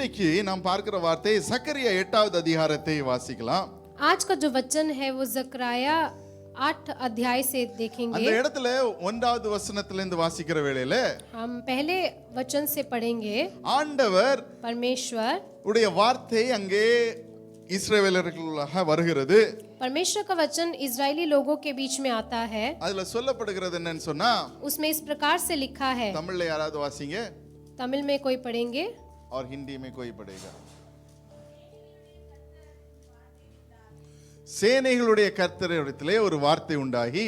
இன்னைக்கு நாம் பார்க்கிற வார்த்தை சக்கரியா 8வது அதிகாரத்தை வாசிக்கலாம். आज का जो वचन है वो जकराया 8 अध्याय से அந்த देखेंगे. இடத்துல 1வது வசனத்துல இருந்து வாசிக்கிற வேளையில हम पहले वचन से पढ़ेंगे. ஆண்டவர் परमेश्वर உடைய வார்த்தை அங்கே இஸ்ரவேலர்களுக்காக வருகிறது. परमेश्वर का वचन इजरायली लोगों के बीच में आता है. அதுல சொல்லப்படுகிறது என்னன்னு சொன்னா, उसमें इस प्रकार से लिखा है. தமிழ்ல யாராவது வாசிங்க, तमिल में कोई पढ़ेंगे और हिंदी में कोई पढ़ेगा. சேனைகளுடைய கர்த்தரிடத்திலே ஒரு வார்த்தை உண்டாகி,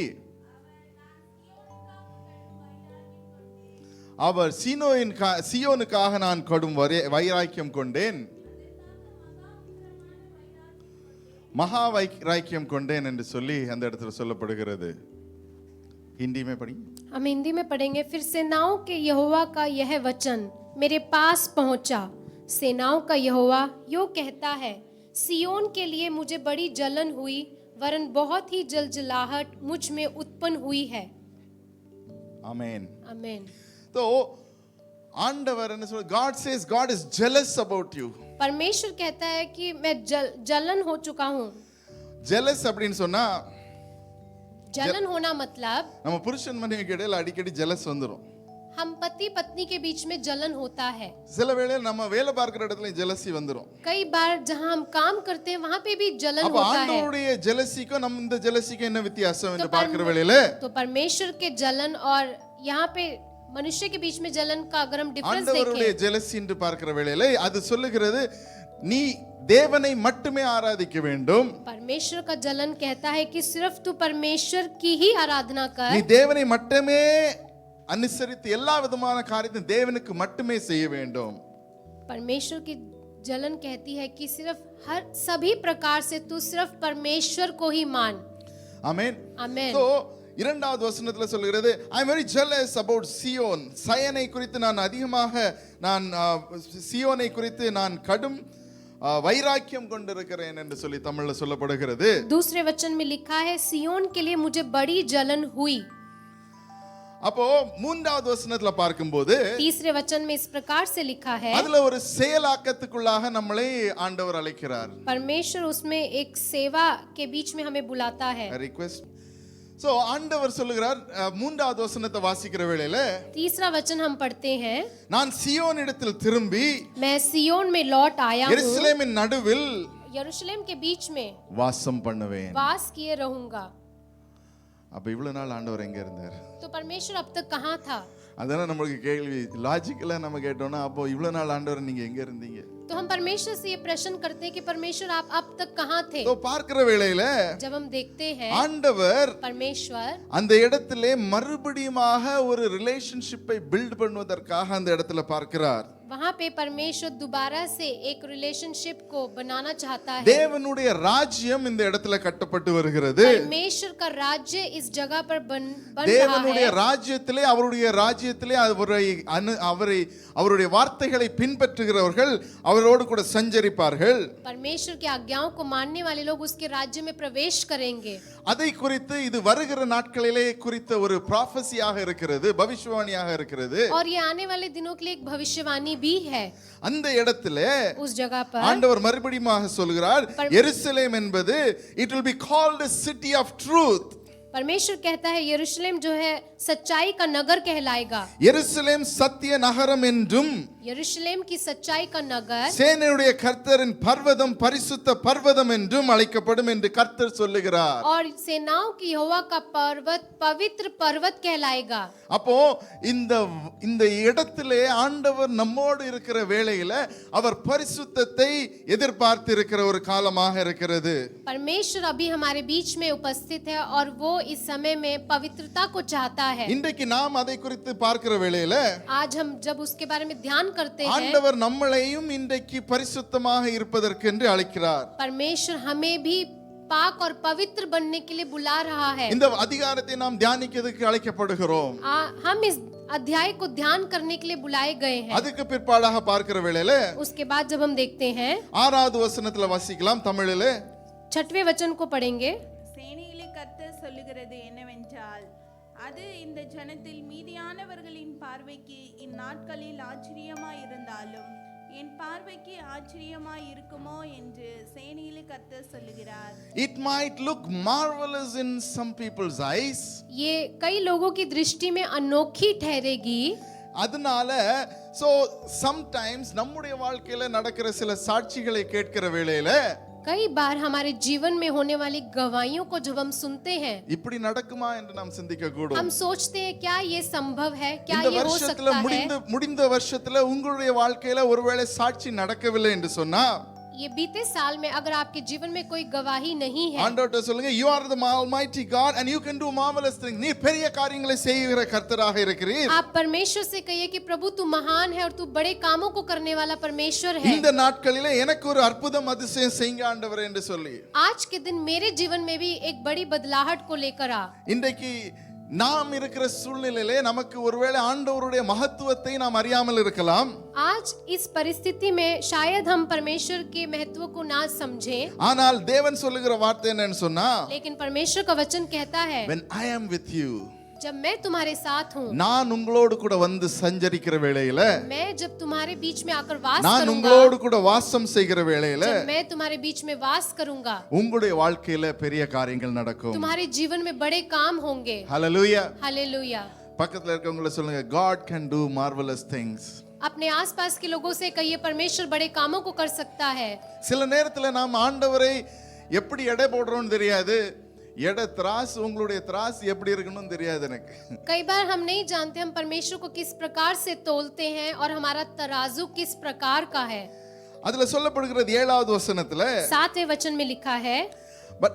அவர் சீயோனுக்காக நான் கடும் வைராக்கியம் கொண்டேன், மகா வைராக்கியம் கொண்டேன் என்று சொல்லி அந்த இடத்துல சொல்லப்படுகிறது. हिंदी में पढ़ी. हम हिंदी में पढ़ेंगे. फिर सेनाओं के यहोवा का यह वचन मेरे पास पहुंचा. सेनाओं का यहोवा यो कहता है, सियोन के लिए मुझे बड़ी जलन हुई, वरन बहुत ही जलजलाहट मुझ में उत्पन्न हुई है. आमेन. आमेन. तो आंडवर ने सोचा, God says God is jealous about you. परमेश्वर कहता है कि मैं जलन हो चुका हूँ. jealous அப்படினு சொன்னா, जलन होना मतलब நம்ம புருஷன் மனைவிக்கு இடையில அடிக்கடி jealous வந்துரும். हम पति पत्नी के बीच में जलन होता है. சில வேளையில நம்ம வேலை பார்க்கிற இடத்துல jealousy வந்துரும். कई बार जहां हम काम करते हैं वहां पे भी जलन அப்ப होता है. ஆண்டவருடைய jealousyக்கும் நம்ம இந்த jealousyக்கும் என்ன வித்தியாசம் என்று பார்க்கிற வேளையில, तो परमेश्वर के जलन और यहाँ पे मनुष्य के बीच में जलन का अगर हम डिफरेंस ஆண்டவருடைய देखें, jealousy என்று பார்க்கிற வேளையில அது சொல்லுகிறது, நீ தேவனை மட்டுமே ஆராதிக்க வேண்டும். परमेश्वर का जलन कहता है कि सिर्फ तू परमेश्वर की ही आराधना நீ कर. தேவனை மட்டுமே அனுசரித்து எல்லா விதமான காரியத்தையும் தேவனுக்கு மட்டுமே செய்ய வேண்டும். परमेश्वर की जलन कहती है कि सिर्फ हर सभी प्रकार से तू सिर्फ परमेश्वर को ही मान. ஆமென். आमेन. So இரண்டாவது வசனத்துல சொல்கிறது, I am very jealous about Sion. சயனை குறித்து நான் அதிகமாக சியோனை குறித்து நான் கடும் வைராக்கியம் கொண்டிருக்கிறேன் என்று சொல்லி தமிழ்ல சொல்லப்படுகிறது. दूसरे वचन में लिखा है, सियोन के लिए मुझे बड़ी जलन हुई. அப்போ மூன்றாவது வசனத்துல பார்க்கும்போது तीसरे वचन में इस प्रकार से लिखा है, அதுல ஒரு செயலாக்கத்துக்குள்ளாக நம்மளை ஆண்டவர் அழைக்கிறார். परमेश्वर उसमें एक सेवा के बीच में हमें बुलाता है. ரிக்வெஸ்ட். சோ ஆண்டவர் சொல்லுகிறார், மூன்றாவது வசனத்தை வாசிக்கிற வேளையில, तीसरा वचन हम पढ़ते हैं, நான் சியோன் இடத்தில் திரும்பி मैं सियोन में लौट आया हूँ, எருசலேமின் நடுவில் यरूशलेम के बीच में வாசம் பண்ணுவேன். वास किए रहूंगा. அப்ப இவ்வளவு நாள் ஆண்டவர் எங்க இருந்தார்? तो परमेश्वर अब तक कहाँ था? அதான நம்மளுக்கு கேள்வி. லாஜிக்கலா நம்ம கேட்டோம்னா, அப்போ இவ்வளவு நாள் ஆண்டவர் நீங்க எங்க இருந்தீங்க? तो हम परमेश्वर से ये प्रश्न करते हैं कि परमेश्वर आप अब तक कहाँ थे? तो பார்க்கிற வேளையில जब हम देखते हैं ஆண்டவர் परमेश्वर அந்த இடத்திலே மறுபடியுமாக ஒரு ரிலேஷன்ஷிப்பை பில்ட் பண்ணுவதற்காக அந்த இடத்துல பார்க்கிறார். वहाँ पे परमेश्वर दोबारा से एक रिलेशनशिप को बनाना चाहता है. தேவனுடைய ராஜ்யம் இந்த இடத்துல கட்டப்பட்டு வருகிறது. परमेश्वर का राज्य इस जगह पर बन रहा தேவனுடைய है. ராஜ்யத்திலே அவருடைய வார்த்தைகளை பின்பற்றுகிறவர்கள் அவரோடு கூட சஞ்சரிப்பார்கள். परमेश्वर की आज्ञाओं को मानने वाले लोग उसके राज्य में प्रवेश करेंगे. அதை குறித்து இது வருகிற நாட்களிலே குறித்த ஒரு ப்ராஃபஸியாக இருக்கிறது, பவிஷ்யவாணியாக இருக்கிறது. और ये आने वाले दिनों के लिए एक भविष्यवाणी भी है. அந்த இடத்திலே उस जगह पर ஆண்டவர் மறுபடியும் சொல்கிறார், எருசலேம் என்பது it will be called a city of truth. परमेश्वर कहता है यरूशलेम जो है सच्चाई का नगर कहलाएगा. எருசலேம் சத்திய நகரம் என்றும், यरूशलेम की सच्चाई का नगर, சேனையுடைய கர்த்தரின் பர்வதம் பரிசுத்த பர்வதம் என்றும் அழைக்கப்படும் என்று கர்த்தர் சொல்லுகிறார். और सेनाओं की यहोवा का पर्वत पवित्र पर्वत कहलाएगा. அப்போ இந்த இடத்திலே ஆண்டவர் நம்மோடு இருக்கிற வேளையில அவர் பரிசுத்தத்தை எதிர்பார்த்து இருக்கிற ஒரு காலமாக இருக்கிறது. परमेश्वर अभी हमारे बीच में उपस्थित है और वो इस समय में पवित्रता को चाहता है. இன்றைக்கு நாம் அதை குறித்து பார்க்கிற வேளையில आज हम जब उसके बारे में ध्यान करते हैं, ஆண்டவர் நம்மளையும் இன்றைக்கு பரிசுத்தமாக இருப்பதற்கு என்று அழைக்கிறார். परमेश्वर हमें भी पाक और पवित्र बनने के लिए बुला रहा है. இந்த அதிகாரத்தை நாம் தியானிக்கிறதுக்கு அழைக்கப்படுகிறோம். हम इस अध्याय को ध्यान करने के लिए बुलाए गए हैं. அதுக்கு பிற்பாடாக பார்க்கிற வேளையில उसके बाद जब हम देखते हैं, 6வது வசனத்துல வாசிக்கலாம் தமிழில. 6वें वचन को पढ़ेंगे. சேனையிலே கர்த்தர் சொல்லுகிறது என்னவென்றால், அது இந்த ஜனத்தில் மீதியானவர்களின் பார்வைக்கு இந்நாட்களில் ஆச்சரியமாயிருந்தாலும் என் பார்வைக்கு ஆச்சரியமாய் இருக்குமோ என்று சேனையிலே கர்த்தர் சொல்லுகிறார். It might look marvelous in some people's eyes. ये कई लोगों की दृष्टि में अनोखी ठहरेगी. அதனால so sometimes நம்முடைய வாழ்க்கையில நடக்கிற சில சாட்சிகளை கேட்கிற வேளையில कई बार हमारे जीवन में होने वाली गवाहियों को जब हम सुनते हैं, இப்படி நடக்குமா என்று நாம் சிந்திக்க கூடும். हम सोचते हैं क्या ये संभव है, क्या இந்த ये हो வருஷத்துல सकता है. முடிந்த வருஷத்துல உங்களுடைய வாழ்க்கையில ஒருவேளை சாட்சி நடக்கவில்லை என்று சொன்னா ये बीते साल में अगर आपके जीवन में कोई गवाही नहीं है, ஆண்டவர்ட்ட சொல்லுங்க, you are the almighty God and you can do marvelous things. நீ பெரிய காரியங்களை செய்கிற கர்த்தராக இருக்கிறீர். आप परमेश्वर से कहिए कि प्रभु तू महान है और तू बड़े कामों को करने वाला परमेश्वर है. இந்த நாட்களிலே எனக்கு ஒரு அற்புதம் அதிசயம் செய்யுங்க ஆண்டவரே என்று சொல்லி आज के दिन मेरे जीवन में भी एक बड़ी बदलाहट को लेकर आ. இன்றைக்கு நாம் இருக்கிற சூழ்நிலையிலே நமக்கு ஒருவேளை ஆண்டவருடைய மகத்துவத்தை நாம் அறியாமல் இருக்கலாம். आज इस परिस्थिति में शायद हम परमेश्वर के महत्व को ना समझें, ஆனால் தேவன் சொல்லுகிற வார்த்தை என்னன்னு சொன்னா, लेकिन परमेश्वर का वचन कहता है, when I am with you, जब मैं तुम्हारे साथ हूँ, நான் உங்களோடு கூட வந்து சஞ்சரிக்கிற வேளையில, मैं जब तुम्हारे बीच में आकर वास நான் करूंगा, உங்களோடு கூட வாசம் செய்கிற வேளையில जब मैं तुम्हारे बीच में वास करूंगा, உங்களுடைய வாழ்க்கையில பெரிய காரியங்கள் நடக்கும். तुम्हारे जीवन में बड़े काम होंगे. ஹல்லேலூயா. हालेलुया. பக்கத்துல இருக்கவங்கள சொல்லுங்க, God can do marvelous things. अपने आसपास के लोगों से कहिए परमेश्वर बड़े कामों को कर सकता है. சில நேரத்துல நாம் ஆண்டவரை எப்படி எடை போடுறோம்னு தெரியாது. எடை திராஸ் உங்களுடைய திராஸ் எப்படி இருக்கணும்னு தெரியாது எனக்கு. कई बार हम नहीं जानते हम परमेश्वर को किस प्रकार से तोलते हैं और हमारा तराजू किस प्रकार का है. அதுல சொல்லப்படுகிறது 7வது வசனத்துல, 7वें वचन में लिखा है, but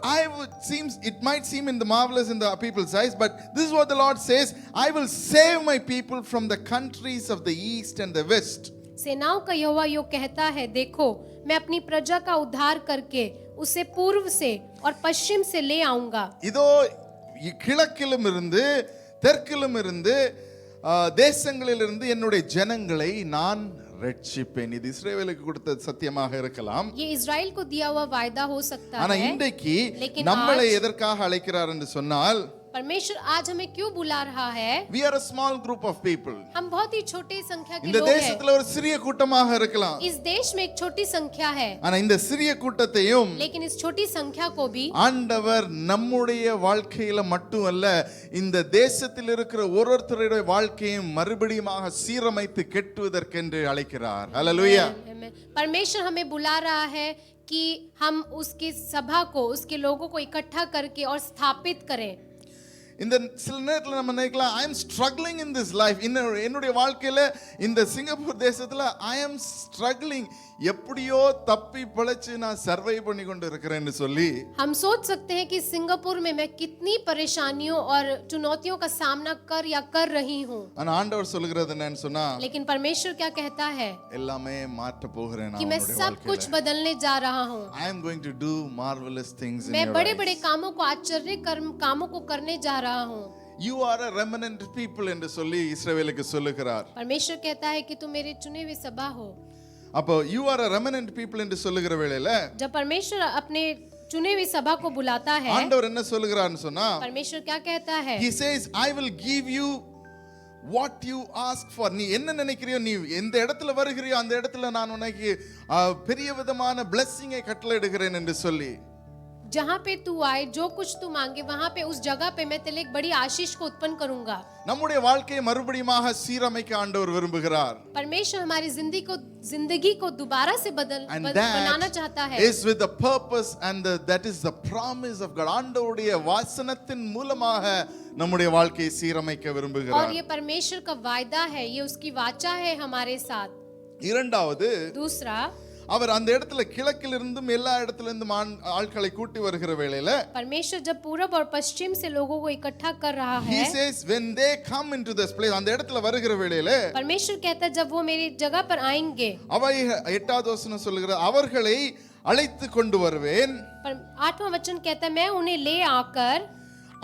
it might seem in the marvelous in the people's eyes, but this is what the Lord says, I will save my people from the countries of the east and the west. सेनाओं का यहोवा यो कहता है, देखो मैं अपनी प्रजा का उद्धार करके उसे पूर्व से और पश्चिम से ले आऊंगा. இதோ கிழக்கிலும் இருந்து தெற்கிலும் இருந்து தேசங்களிலிருந்து என்னுடைய ஜனங்களை நான் ரட்சிப்பேன். இது இஸ்ரவேலுக்கு கொடுத்த சத்தியமாக இருக்கலாம். ये इजराइल को दिया हुआ वायदा हो सकता ஆனா है, இன்றைக்கு लेकिन நம்மளை आज எதற்காக அழைக்கிறார் என்று சொன்னால், परमेश्वर आज हमें क्यों बुला रहा है? we are a small group of people. हम बहुत ही छोटी संख्या के இந்த लोग हैं. தேசத்துல ஒரு சிறிய கூட்டமாக இருக்கலாம். इस देश में एक छोटी संख्या है, ஆனா இந்த சிறிய கூட்டத்தையும் लेकिन इस छोटी संख्या को भी ஆண்டவர் நம்முடைய வாழ்க்கையில மட்டுமல்ல, இந்த தேசத்தில் இருக்கிற ஒருத்தருடைய வாழ்க்கையும் மறுபடியுமாக சீரமைத்து கெட்டுவதற்கென்று அழைக்கிறார். ஹல்லேலூயா. परमेश्वर हमें बुला रहा है कि हम उसकी सभा को, उसके लोगों को इकट्ठा करके और स्थापित करें. இந்த சில நேரத்துல நம்ம நினைக்கலாம், I am struggling in this life. என்னுடைய வாழ்க்கையில இந்த சிங்கப்பூர் தேசத்துல I am struggling, எப்படியோ தப்பி பிழைச்சு நான் சர்வை பண்ணி கொண்டு இருக்கிறேன்னு சொல்லி हम सोच सकते हैं कि सिंगापुर में मैं कितनी परेशानियों और चुनौतियों का सामना कर रही हूँ, ஆனா ஆண்டவர் சொல்லுகிறது என்னன்னு சொன்னா, लेकिन परमेश्वर क्या कहता है எல்லாமே மாற்ற போகிறேன் कि मैं सब कुछ बदलने जा रहा हूँ. I am going to do marvelous things in मैं your बड़े life. बड़े कामों को, आश्चर्य कामों को करने जा रहा हूँ. You are a remnant people என்று சொல்லி இஸ்ரவேலுக்கு சொல்லுகிறார். परमेश्वर कहता है कि तुम मेरे चुने हुए सभा हो. அப்போ you are a remnant people என்று சொல்லுகிற வேளையில जब परमेश्वर अपने चुने हुई सभा को बुलाता है, ஆண்டவர் என்ன சொல்லுகிறார்னு சொன்னா, परमेश्वर क्या कहता है? He says, I will give you what you ask for. நீ என்ன நினைக்கிறியோ, நீ எந்த இடத்துல வருகிறியோ அந்த இடத்துல நான் உனக்கு பெரிய விதமான blessing-ஐ கட்டளையிடுகிறேன் என்று சொல்லி, जहाँ पे तू आए, जो कुछ तू मांगे वहाँ पे उस जगह पे मैं तेरे एक बड़ी आशीष को उत्पन्न करूंगा. நம்முடைய வாழ்க்கையை மறுபடியுமாக சீரமைக்க ஆண்டவர் விரும்புகிறார். परमेश्वर हमारी जिंदगी को दोबारा से बनाना चाहता है. Is with the purpose and that is the promise of God. ஆண்டவருடைய வாசனத்தின் மூலமாக நம்முடைய வாழ்க்கையை சீரமைக்க और விரும்புகிறார். ये परमेश्वर का वायदा है, ये उसकी वाचा है हमारे साथ. இரண்டாவது, दूसरा, அவர் அந்த இடத்துல கிழக்கிலிருந்தும் எல்லா இடத்திலிருந்தும் ஆட்களை கூட்டி வருகிற வேளையில परमेश्वर जब पूरब और पश्चिम से लोगों को इकट्ठा कर रहा he है, says when they come into this place, அந்த இடத்துல வருகிற வேளையில परमेश्वर कहता है जब वो मेरी जगह पर आएंगे, அவை 8வது வசனம் சொல்லுகிற, அவர்களை அழைத்து கொண்டு வருவேன். 8वां वचन कहता है मैं उन्हें ले आकर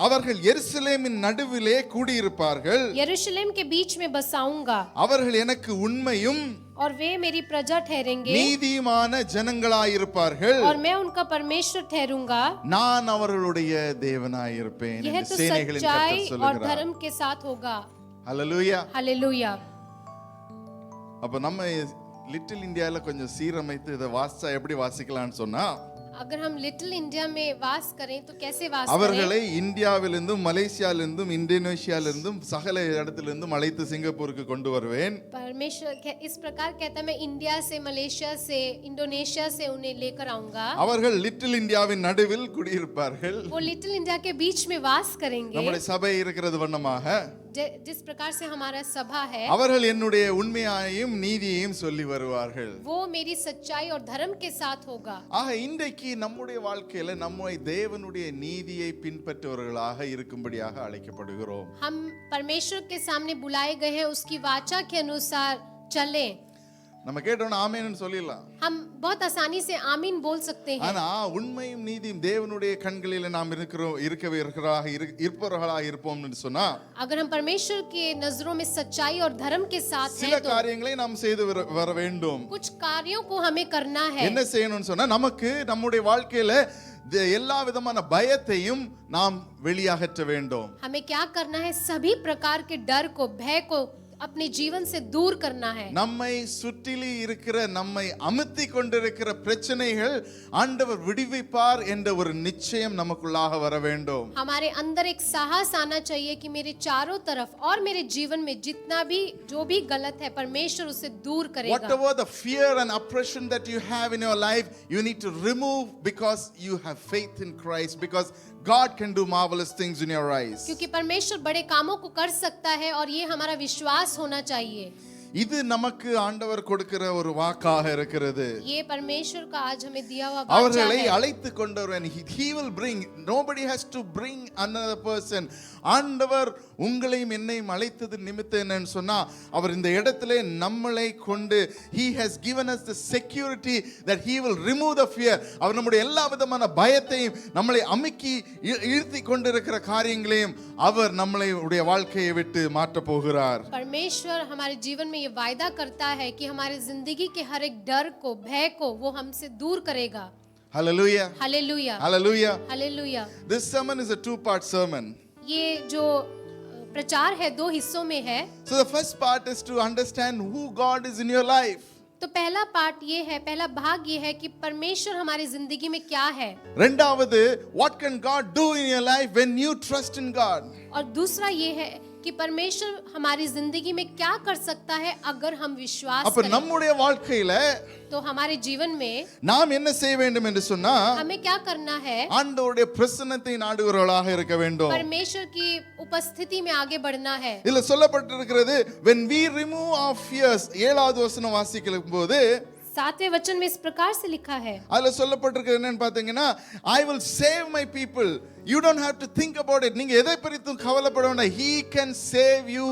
அவர்கள் எருசலேமின் நடுவிலே கூடியிருப்பார்கள். यरूशलेम के बीच में बसाऊंगा அவர்கள் எனக்கு உண்மையும் और वे मेरी प्रजा ठहरेंगे நீதிமான ஜனங்களாயிருப்பார்கள். और मैं उनका परमेश्वर ठहरूंगा. நான் அவர்களுடைய தேவனாயிருப்பேன் यह என்று तो சேனைகளின் सच्चाई கர்த்தர் और சொல்லுகிறார். धर्म के साथ होगा. ஹல்லேலூயா. हालेलुया. அப்ப நம்ம லிட்டில் இந்தியால கொஞ்சம் சீரமைத்து இதை வாசிச்சா எப்படி வாசிக்கலாம்னு சொன்னா, अगर हम लिटिल इंडिया में वास करें तो कैसे वास करें? அவர்களை இந்தியாவிலிருந்தும் மலேசியாவிலிருந்தும் இந்தோனேஷியாவிலிருந்தும் சகல இடத்திலிருந்தும் அழைத்து சிங்கப்பூருக்கு கொண்டு வருவேன். परमेश्वर इस प्रकार कहता है, मैं इंडिया से, मलेशिया से, इंडोनेशिया से उन्हें लेकर आऊंगा. அவர்கள் லிட்டில் இந்தியாவின் நடுவில் குடியிருப்பார்கள். वो लिटिल इंडिया के बीच में वास करेंगे. நம்முடைய சபை இருக்கிறது வண்ணமாக जिस प्रकार से हमारा सभा है, அவர்கள் என்னுடைய உண்மையையும் நீதியையும் சொல்லி வருவார்கள். वो मेरी सच्चाई और धर्म के साथ होगा. ஆக இன்றைக்கு நம்முடைய வாழ்க்கையில நம்மை தேவனுடைய நீதியை பின்பற்றுவர்களாக இருக்கும்படியாக அழைக்கப்படுகிறோம். हम परमेश्वर के सामने बुलाए गए हैं, उसकी वाचा के अनुसार चलें. நம்ம கேட்டோம்னா ஆமென்னு சொல்லிடலாம். हम बहुत आसानी से आमीन बोल सकते हैं. ஆனா உண்மையும் நீதியும் தேவனுடைய கண்களில் நாம் இருப்பவர்களாக இருப்போம்னு சொன்னா, अगर हम परमेश्वर के नजरों में सच्चाई और धर्म के साथ சில हैं तो காரியங்களை நாம் செய்து வர வேண்டும். कुछ कार्यों को हमें करना है. என்ன செய்யணும்னு சொன்னா, நமக்கு நம்முடைய வாழ்க்கையில எல்லா விதமான பயத்தையும் நாம் வெளியகற்ற வேண்டும். हमें क्या करना है? सभी प्रकार के डर को, भय को अपने जीवन से दूर करना है. நம்மை சுற்றிலி இருக்கிற நம்மை அமுத்தி கொண்டிருக்கிற பிரச்சனைகள் ஆண்டவர் விடுவிப்பார் என்ற ஒரு நிச்சயம் நமக்குள்ளாக வர வேண்டும். हमारे अंदर एक साहस आना चाहिए कि मेरे चारों तरफ और मेरे जीवन में जितना भी जो भी गलत है, परमेश्वर उसे दूर करेगा. Whatever the fear and oppression that you have in your life, you need to remove because you have faith in Christ, because God can do marvelous things in your eyes. क्योंकि परमेश्वर बड़े कामों को कर सकता है और ये हमारा विश्वास होना चाहिए. இது நமக்கு ஆண்டவர் கொடுக்கிற ஒரு வாக்காக இருக்கிறது. ये परमेश्वर का आज हमें दिया हुआ वाचा அவர்களை है. அழைத்து கொண்டவர், he will bring, nobody has to bring another person. ஆண்டவர் உங்களையும் என்னையும் அழைத்தது நிமித்தம் என்னன்னு சொன்னா, அவர் இந்த இடத்திலே நம்மளை கொண்டு he has given us the security that he will remove the fear. அவர் நம்முடைய எல்லா விதமான பயத்தையும், நம்மளை அமுக்கி இழுத்தி கொண்டிருக்கிற காரியங்களையும் அவர் நம்மளை உடைய வாழ்க்கையை விட்டு மாற்ற போகிறார். परमेश्वर हमारे जीवन में ये वायदा करता है कि हमारी जिंदगी के हर एक डर को, भय को वो हमसे दूर करेगा. Hallelujah. Hallelujah, Hallelujah. Hallelujah. This sermon is a two-part sermon. ये जो प्रचार है 2 हिस्सों में है. So the first part is to understand who God is in your life. तो पहला पार्ट ये है, पहला भाग ये है कि परमेश्वर हमारी जिंदगी में क्या है. ரெண்டாவது, what can God do in your life when you trust in God? और दूसरा ये है कि परमेश्वर हमारी जिंदगी में क्या कर सकता है अगर हम विश्वास அப்ப करें. நம்முடைய வாழ்க்கையில तो हमारे जीवन में நாம் என்ன செய்ய வேண்டும் என்று சொன்னா, हमें क्या करना है? ஆண்டவருடைய பிரசன்னத்தை நாடுகிறவர்களாக இருக்க வேண்டும். परमेश्वर की उपस्थिति में आगे बढ़ना है. இதுல சொல்லப்பட்டிருக்கிறது, when we remove our fears, 7வது வசனம் வாசிக்கும் போது 7वें वचन में इस प्रकार से लिखा है. அதுல சொல்லப்பட்டிருக்கிறது என்னன்னு பாத்தீங்கன்னா, I will save my people. You don't have to think about it. நீங்க எதை குறித்தும் கவலைப்பட வேண்டாம். He can save you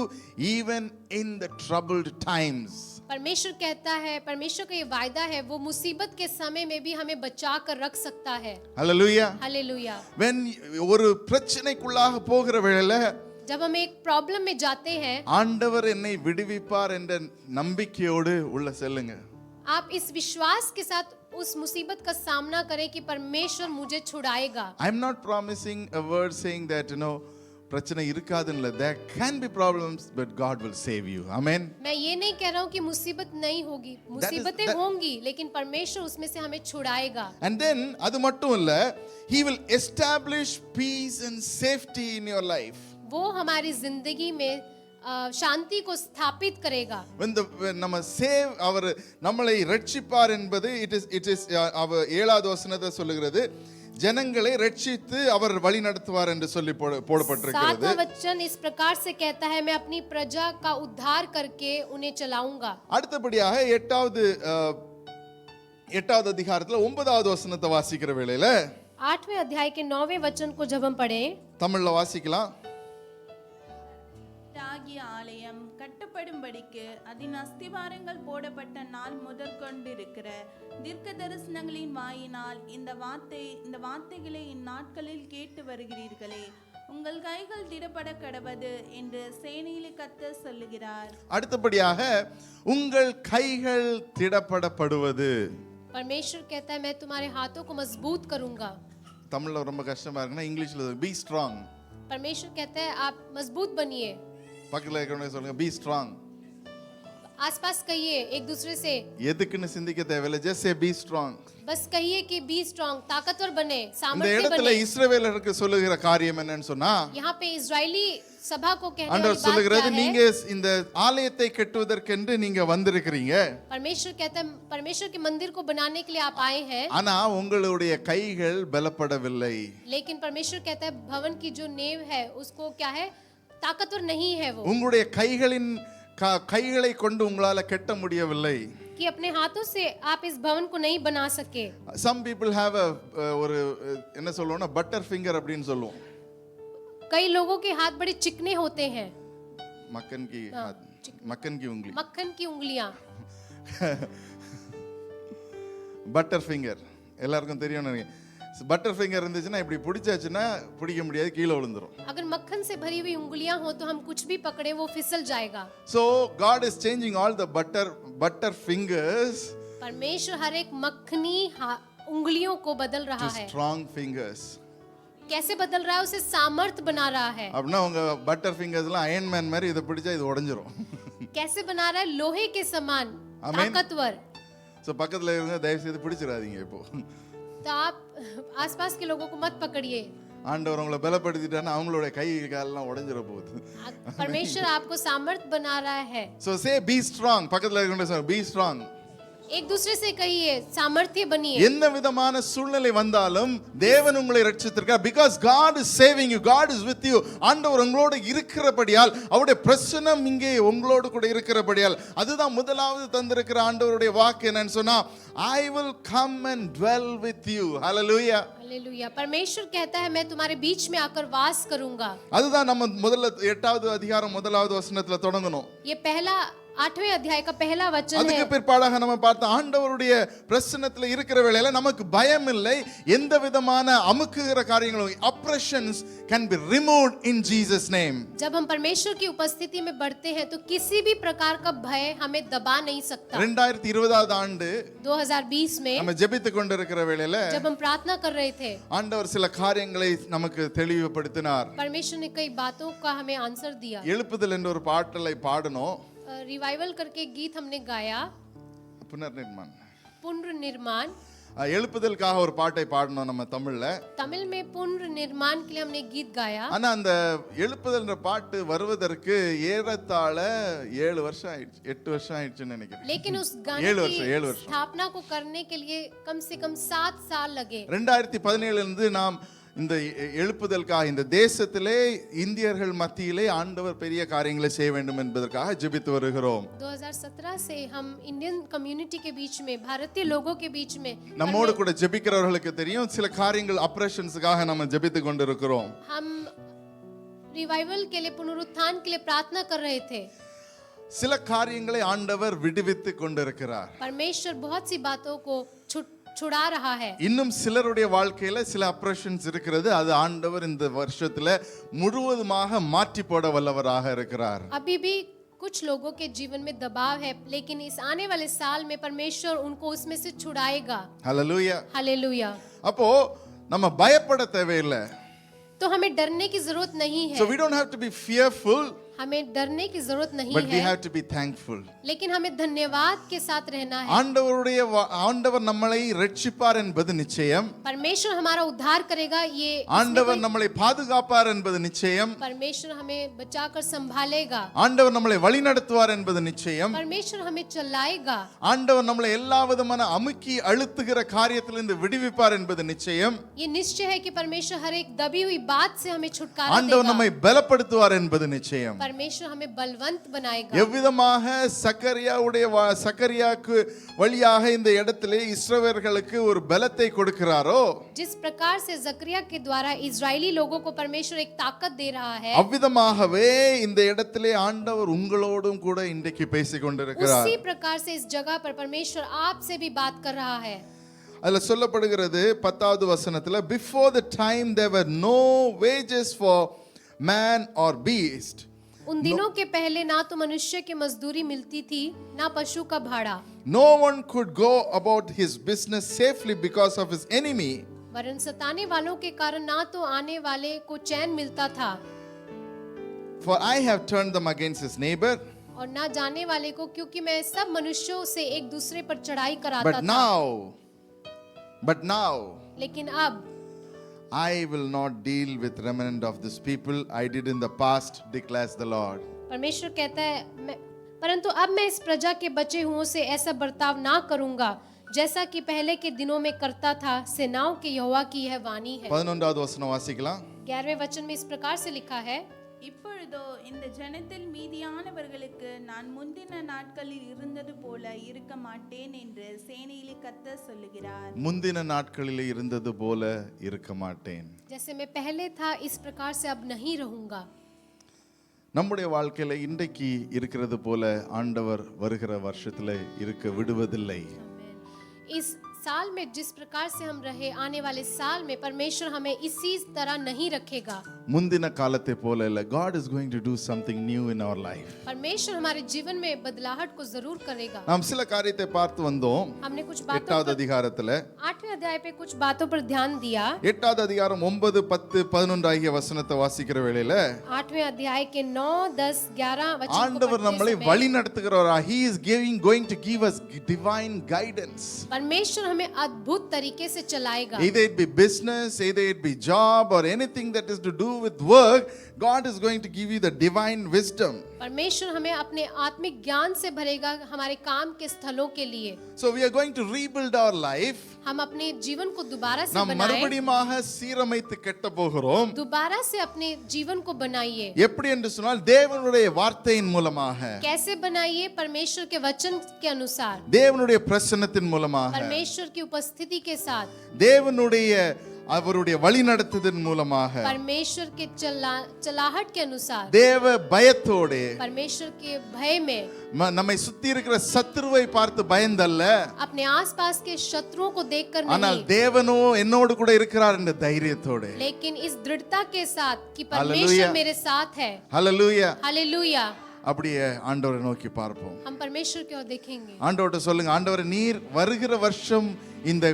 even in the troubled times. परमेश्वर कहता है, परमेश्वर का ये वायदा है, वो मुसीबत के समय में भी हमें बचा कर रख सकता है. Hallelujah. हालेलुया. when ஒரு பிரச்சனைக்குள்ளாக போகிற வேளையில जब हम एक प्रॉब्लम में जाते हैं, ஆண்டவர் என்னை விடுவிப்பார் என்ற நம்பிக்கையோடு உள்ள செல்லுங்க. आप इस विश्वास के साथ उस मुसीबत का सामना करें कि परमेश्वर मुझे छुड़ाएगा. I am not promising a word saying that பிரச்சனை இருக்காதுன்னு. there can be problems but God will save you. Amen. मैं ये नहीं कह रहा हूँ कि मुसीबत नहीं होगी, मुसीबतें होंगी, लेकिन परमेश्वर उसमें से हमें छुड़ाएगा. And then அது மட்டும் இல்ல, he will establish peace and safety in your life. वो हमारी जिंदगी में शांति को स्थापित करेगा. when நம்ம சேவ், அவர் நம்மளை ரட்சிப்பார் என்பது it is அவர் 7வது வசனத்தை சொல்லுகிறது, ஜனங்களை ரட்சித்து அவர் வழி நடத்துவார் என்று சொல்லி போடப்பட்டிருக்கிறது. 7वां वचन इस प्रकार से कहता है, मैं अपनी प्रजा का उद्धार करके उन्हें चलाऊंगा. அடுத்தபடியாக 8வது அதிகாரத்துல 9வது வசனத்தை வாசிக்கிற வேளையில 8वें अध्याय के 9वें वचन को जब हम पढ़ें, தமிழ்ல வாசிக்கலாம். ஆகிய ஆலயம் கட்டப்படும்படிக்கு அதன் அஸ்திவாரங்கள் போடப்பட்ட நாள் முதற்கொண்டிருக்கிற தீர்க்க தரிசனங்களின் வாயினால் இந்த வார்த்தைகளை இந்நாட்களில் கேட்டு வருகிறீர்களே, உங்கள் கைகள் திடப்பட கடவது என்று சேனையிலே கர்த்தர் சொல்லுகிறார். அடுத்தபடியாக உங்கள் கைகள் திடப்படப்படுவது. परमेश्वर कहता है, मैं तुम्हारे हाथों को मजबूत करूंगा. தமிழ்ல ரொம்ப கஷ்டமா இருக்குன்னா இங்கிலீஷ்ல பி ஸ்ட்ராங். परमेश्वर कहता है, आप मजबूत बनिए. பக்கத்துல இருக்கிறவங்க சொல்லுங்க, பி ஸ்ட்ராங். आसपास कहिए एक दूसरे से, எதுக்குன்னு சிந்திக்க தேவையில்லை. just say be strong. बस कहिए कि बी स्ट्रांग, ताकतवर बने, இந்த सामर्थ्य இடத்துல बने। இஸ்ரவேலருக்கு சொல்லுகிற காரியம் என்னன்னு சொன்னா, यहाँ पे इजरायली सभा को कहने वाली ஆண்டவர் बात சொல்லுகிறது, क्या நீங்க है? இந்த ஆலயத்தை கட்டுவதற்கென்று நீங்க வந்திருக்கிறீங்க. परमेश्वर कहता है परमेश्वर के मंदिर को बनाने के लिए आप आए हैं, ஆனா உங்களுடைய கைகள் பலப்படவில்லை. लेकिन परमेश्वर कहता है भवन की जो नींव है उसको क्या है, ताकतवर नहीं है वो, உங்களுடைய கைகளை கொண்டு உங்களால கட்ட முடியவில்லை. कि अपने हाथों से आप इस भवन को नहीं बना सके। some people have a ஒரு என்ன சொல்லுவோம்னா பட்டர் ஃபிங்கர் அப்படினு சொல்லுவோம். कई लोगों के हाथ बड़े चिकने होते हैं, मक्खन की हाथ, मक्खन की उंगली, मक्खन की उंगलियां, பட்டர் ஃபிங்கர் எல்லாருக்கும் தெரியும் நினைக்கிறேன். பட்டர் ஃபிங்கர் இருந்துச்சுன்னா இப்படி பிடிச்சாச்சுன்னா பிடிக்க முடியாது, கீழே விழுந்துரும். अगर मक्खन से भरी हुई उंगलियां हो तो हम कुछ भी पकड़े वो फिसल जाएगा। so god is changing all the butter fingers परमेश्वर हर एक मक्खनी उंगलियों को बदल to रहा है। strong fingers. कैसे बदल रहा है, उसे सामर्थ बना रहा है। அப்படின்னா உங்க பட்டர் ஃபிங்கர்ஸ்லாம் அயன் மேன் மாதிரி இதை பிடிச்சா இது உடைஞ்சிரும். कैसे बना रहा है, लोहे के समान आमीन। ताकतवर। ஸோ பக்கத்தில் இருங்க, தயவு செய்து பிடிச்சிடாதீங்க. இப்போ तो आप आसपास के लोगों को मत पकड़िए, ஆண்டவர் உங்களை பலப்படுத்திட்டான்னா அவங்களோட கை காலெல்லாம் உடைஞ்சிட போகுது. परमेश्वर आपको सामर्थ बना रहा है। So say be strong. பக்கத்தில் இருக்கவங்க சொல்லுங்க பி ஸ்ட்ராங். एक दूसरे से कहिए सामर्थ्य बनिए। எந்த விதமான சூழ்நிலை வந்தாலும் தேவன் உங்களை ரட்சித்திருக்கிறார். because god is saving you, god is with you. ஆண்டவர் உங்களோடு இருக்கிறபடியால், அவருடைய பிரசன்னம் இங்கே உங்களோடு கூட இருக்கிறபடியால், அதுதான் முதலாவது தந்திருக்கிற ஆண்டவருடைய வாக்கு. என்னன்னு சொன்னா, I will come and dwell with you. hallelujah. Hallelujah. परमेश्वर कहता है मैं तुम्हारे बीच में आकर वास करूंगा। அதுதான் நம்ம முதல்ல 8வது அதிகாரம் 1வது வசனத்துல தொடங்கணும். ये पहला 8वें अध्याय का पहला वचन அதுக்கு है। பிற்பாடாக நம்ம பார்த்த ஆண்டவருடைய பிரசன்னத்துல இருக்கிற வேளையில நமக்கு பயம் இல்லை. எந்த விதமான அமுக்குகிற காரியங்களும் oppressions can be removed in Jesus name. जब हम परमेश्वर की उपस्थिति में बढ़ते हैं तो किसी भी प्रकार का भय हमें दबा नहीं सकता। 2020வது ஆண்டு 2020 में நம்ம ஜெபித்துக் கொண்டிருக்கிற வேளையில जब हम प्रार्थना कर रहे थे, ஆண்டவர் சில காரியங்களை நமக்கு தெளிவுபடுத்தினார். परमेश्वर ने कई बातों का हमें आंसर दिया। எழுப்புதல் என்ற ஒரு பாட்டலை பாடணும். रिवाइवल करके गीत हमने गाया, புனர்நிர்மாண். पुनर्निर्माण। எழுப்புதலுக்காக ஒரு பாட்டை பாடணும் நம்ம தமிழ்ல. तमिल में पुनर्निर्माण के लिए हमने गीत गाया। ஆனா அந்த எழுப்புதல் என்ற பாட்டு வருவதற்கு ஏறத்தாழ 7 வருஷம் ஆயிடுச்சு, 8 வருஷம் ஆயிடுச்சுன்னு நினைக்கிறேன். लेकिन उस गाने 7 की வருஷம். स्थापना को करने के लिए कम से कम 7 साल लगे। 2017 இருந்து நாம் இந்த எழுப்புதலுக்காக இந்த தேசத்திலே இந்தியர்கள் மத்தியிலே ஆண்டவர் பெரிய காரியங்களை செய்ய வேண்டும் என்பதற்காக ஜெபித்து வருகிறோம். 2017 से हम इंडियन कम्युनिटी के बीच में, भारतीय लोगों के बीच में, நம்மோடு கூட ஜெபிக்கிறவர்களுக்கு தெரியும் சில காரியங்கள் ஆபரேஷன்ஸ்க்காக நம்ம ஜெபித்து கொண்டிருக்கிறோம். हम रिवाइवल के लिए, पुनरुत्थान के लिए प्रार्थना कर रहे थे। சில காரியங்களை ஆண்டவர் விடுவித்து கொண்டிருக்கிறார். परमेश्वर बहुत सी बातों को छुड़ा रहा है। இன்னும் சிலருடைய வாழ்க்கையில சில ஆபரேஷன்ஸ் இருக்கிறது. அது ஆண்டவர் இந்த வருஷத்துல முழுவதுமாக மாற்றி போட வல்லவராக இருக்கிறார். अभी भी कुछ लोगों के जीवन में दबाव है, लेकिन इस आने वाले साल में परमेश्वर उनको उसमें से छुड़ाएगा। ஹல்லேலூயா. हालेलुया। அப்போ நம்ம பயப்பட தேவையில்லை. तो हमें डरने की जरूरत नहीं है। So we don't have to be fearful, हमें डरने की जरूरत नहीं but we है, have to be thankful. लेकिन हमें धन्यवाद के साथ रहना है। ஆண்டவர் நம்மளை ரட்சிப்பார் என்பது நிச்சயம். परमेश्वर हमारा उद्धार करेगा, ये ஆண்டவர் நம்மளை பாதுகாப்பார் என்பது நிச்சயம். परमेश्वर हमें बचाकर संभालेगा। ஆண்டவர் நம்மளை வழிநடத்துவார் என்பது நிச்சயம். परमेश्वर हमें चलाएगा। ஆண்டவர் நம்மளை எல்லா விதமான அமுக்கி அழுத்துகிற காரியத்திலிருந்து விடுவிப்பார் என்பது நிச்சயம். ये निश्चय है कि परमेश्वर हर एक दबी हुई बात से हमें छुटकारा ஆண்டவர் देगा। நம்மை பலப்படுத்துவார் என்பது நிச்சயம். परमेश्वर हमें बलवंत बनाएगा। எவ்விதமாக சக்கரியாக்கு வழியாக இந்த இடத்திலே இஸ்ரவேலர்களுக்கு ஒரு பலத்தை கொடுக்கிறாரோ, जिस प्रकार से जकरिया के द्वारा इजरायली लोगों को परमेश्वर एक ताकत दे रहा है, அவ்விதமாகவே இந்த இடத்திலே ஆண்டவர் உங்களோடும் கூட இன்றைக்கு பேசிக் கொண்டிருக்கிறார். उसी प्रकार से इस जगह पर परमेश्वर आपसे भी बात कर रहा है। அதுல சொல்லப்படுகிறது 10வது வசனத்துல, before the time there were no wages for man or beast. उन दिनों के पहले ना तो मनुष्य की मजदूरी मिलती थी, ना पशु का भाड़ा। No one could go about his business safely because of his enemy. वरन सताने वालों के कारण ना तो आने वाले को चैन मिलता था। For I have turned them against his neighbor. और ना जाने वाले को, क्योंकि मैं सब मनुष्यों से एक दूसरे पर चढ़ाई कराता But था। now, लेकिन अब I will not deal with remnant of this people. I did in the past, declares the Lord. परमेश्वर कहता है, परंतु अब मैं इस प्रजा के बचे हुओं से ऐसा बर्ताव ना करूंगा जैसा कि पहले के दिनों में करता था। सेनाओं के यहोवा की यह वाणी है। 11வது வசனம் வாசிக்கலாம். 11वें वचन में इस प्रकार से लिखा है, இப்பொழுதோ இந்த ஜனத்தில் மீதியானவர்களுக்கு நான் முந்தின நாட்களில் இருந்தது போல இருக்க மாட்டேன் என்று சேனையிலே கர்த்தர் சொல்லுகிறார். முந்தின நாட்களிலே இருந்தது போல இருக்க மாட்டேன். जैसे मैं पहले था इस प्रकार से अब नहीं रहूंगा। நம்முடைய வாழ்க்கையில இன்றைக்கு இருக்கிறது போல ஆண்டவர் வருகிற வருஷத்துல இருக்க விடுவதில்லை. इस साल में जिस प्रकार से हम रहे, आने वाले साल में परमेश्वर हमें इसी तरह नहीं रखेगा। முந்தின காலத்தை போல இல்ல. God is going to do something new in our life. परमेश्वर हमारे जीवन में बदलाहट को जरूर करेगा। நாம் சில காரியத்தை பார்த்து வந்தோம். हमने कुछ बातों 8வது அதிகாரத்துல 8वें अध्याय पे कुछ बातों पर ध्यान दिया। 8வது அதிகாரம் 9, 10, 11 ஆகிய வசனத்தை வாசிக்கிற வேளையில 8वें अध्याय के 9, 10, 11 वचन को ஆண்டவர் पढ़ते நம்மளை समय வழி நடத்துகிறவரா. He is going to give us divine guidance. परमेश्वर हमें अद्भुत तरीके से चलाएगा। Either it be business, either it be job, or anything that is to do with work, God is going to give you the divine wisdom. परमेश्वर हमें अपने आत्मिक ज्ञान से भरेगा हमारे काम के स्थलों के लिए। So we are going to rebuild our life. हम अपने जीवन को दोबारा से நாம் बनाएं। மறுபடியுமாக சீரமைத்து கட்ட போகிறோம். दोबारा से अपने जीवन को बनाइए। எப்படி என்று சொன்னால் தேவனுடைய வார்த்தையின் மூலமாக, कैसे बनाइए? परमेश्वर के वचन के अनुसार, தேவனுடைய பிரசன்னத்தின் மூலமாக, परमेश्वर की उपस्थिति के साथ, தேவனுடைய அவருடைய வழி நடத்துதலின் மூலமாக, परमेश्वर के चलाहट के अनुसार, தேவ பயத்தோடு, परमेश्वर के भय में, நம்மை சுத்தி இருக்கிற சத்துருவை பார்த்து பயந்தல்ல, अपने आसपास के शत्रुओं को देखकर ஆனால் नहीं, தேவனோ என்னோடு கூட இருக்கிறார் என்ற தைரியத்தோடு. लेकिन इस दृढ़ता के साथ कि हालेलुया। परमेश्वर मेरे साथ है। ஹல்லேலூயா. हालेलुया। அப்படியே ஆண்டவரை நோக்கி பார்ப்போம். हम परमेश्वर की ओर देखेंगे। ஆண்டவர்ட்ட சொல்லுங்க, ஆண்டவரே நீர் வருகிற வருஷம் இந்த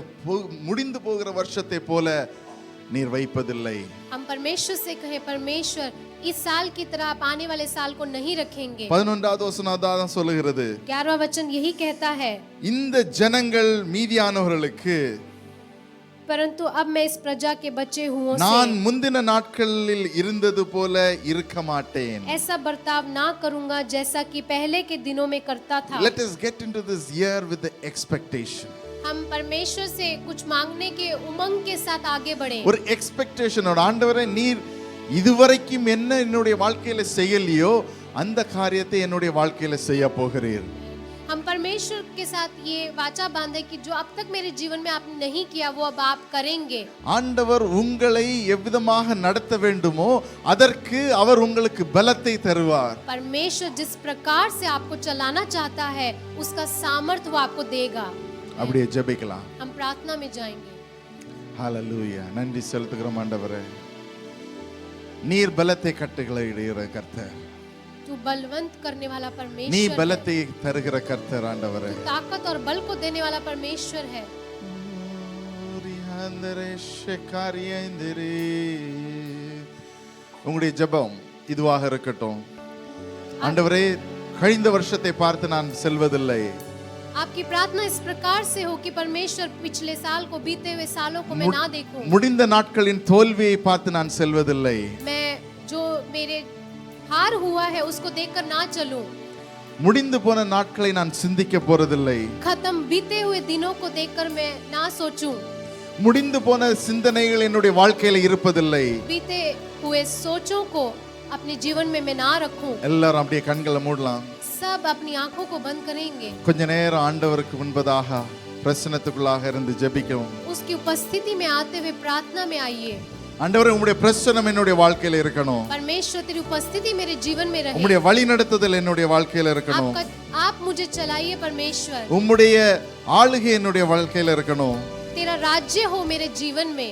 முடிந்து போகிற வருஷத்தை போல நீர் வைப்பதில்லை. हम परमेश्वर से कहें, परमेश्वर इस साल की तरह आप आने वाले साल को नहीं रखेंगे। 11வது வசனம் தான் சொல்லுகிறது. 11वां वचन यही कहता है, இந்த ஜனங்கள் மீதியானவர்களுக்கு परंतु अब मैं इस प्रजा के बचे हुओं நான் से முந்தின நாட்களில் இருந்தது போல இருக்க மாட்டேன். ऐसा बर्ताव ना करूंगा जैसा कि पहले के दिनों में करता था। Let us get into this year with the expectation. हम परमेश्वर से कुछ मांगने के उमंग के साथ आगे बढ़े। ஒரு எக்ஸ்பெக்டேஷனோட, ஆண்டவரே நீர் இதுவரைக்கும் என்ன என்னுடைய வாழ்க்கையில செய்யலையோ அந்த காரியத்தை என்னுடைய வாழ்க்கையில செய்ய போகிறீர். हम परमेश्वर के साथ ये वाचा बांधे कि जो अब तक मेरे जीवन में आपने नहीं किया वो अब आप करेंगे। ஆண்டவர் உங்களை எவ்விதமாக நடத்த வேண்டுமோ அதற்கு அவர் உங்களுக்கு பலத்தை தருவார். परमेश्वर जिस प्रकार से आपको चलाना चाहता है उसका सामर्थ्य वो आपको देगा। அப்படியே ஜெபிக்கலாம். हम प्रार्थना में जाएंगे। ஹalleluya. நன்றி செலுத்துகிறோம் ஆண்டவரே. நீர் பலத்தை கட்டளையிடுகிற கர்த்தர். तू बलवंत करने वाला நீ परमेश्वर है। பலத்தை தருகிற கர்த்தர் ஆண்டவரே. तू ताकत और बल को देने वाला परमेश्वर है। உங்களுடைய ஜெபம் இதுவாக இருக்கட்டும். ஆண்டவரே கழிந்த வருஷத்தை பார்த்து நான் செல்வதில்லை. आपकी प्रार्थना इस प्रकार से हो कि परमेश्वर पिछले साल को, बीते हुए सालों को मैं ना देखूं। முடிந்த நாட்களின் தோல்வியை பார்த்து நான் செல்வதில்லை. मैं जो मेरे हार हुआ है उसको देखकर ना चलूं। முடிந்து போன நாட்களை நான் சிந்திக்க போறதில்லை. खत्म बीते हुए दिनों को देखकर मैं ना सोचूं। முடிந்து போன சிந்தனைகள் என்னுடைய வாழ்க்கையில இருப்பதில்லை. बीते हुए सोचों को अपने जीवन में मैं ना रखूं। எல்லாரும் அப்படியே கண்களை மூடலாம். सब अपनी आंखों को बंद करेंगे। கொஞ்ச நேரம் ஆண்டவருக்கு முன்பதாக பிரசன்னத்துக்குள்ளாக இருந்து ஜெபிக்கவும். उसकी उपस्थिति में आते हुए प्रार्थना में आइए। ஆண்டவரே உம்முடைய பிரசன்னம் என்னுடைய வாழ்க்கையில இருக்கணும். परमेश्वर तेरी उपस्थिति मेरे जीवन में रहे। உம்முடைய வழி நடத்துதல் என்னுடைய வாழ்க்கையில இருக்கணும். आप मुझे चलाइए परमेश्वर। உம்முடைய ஆளுகை என்னுடைய வாழ்க்கையில இருக்கணும். तेरा राज्य हो मेरे जीवन में।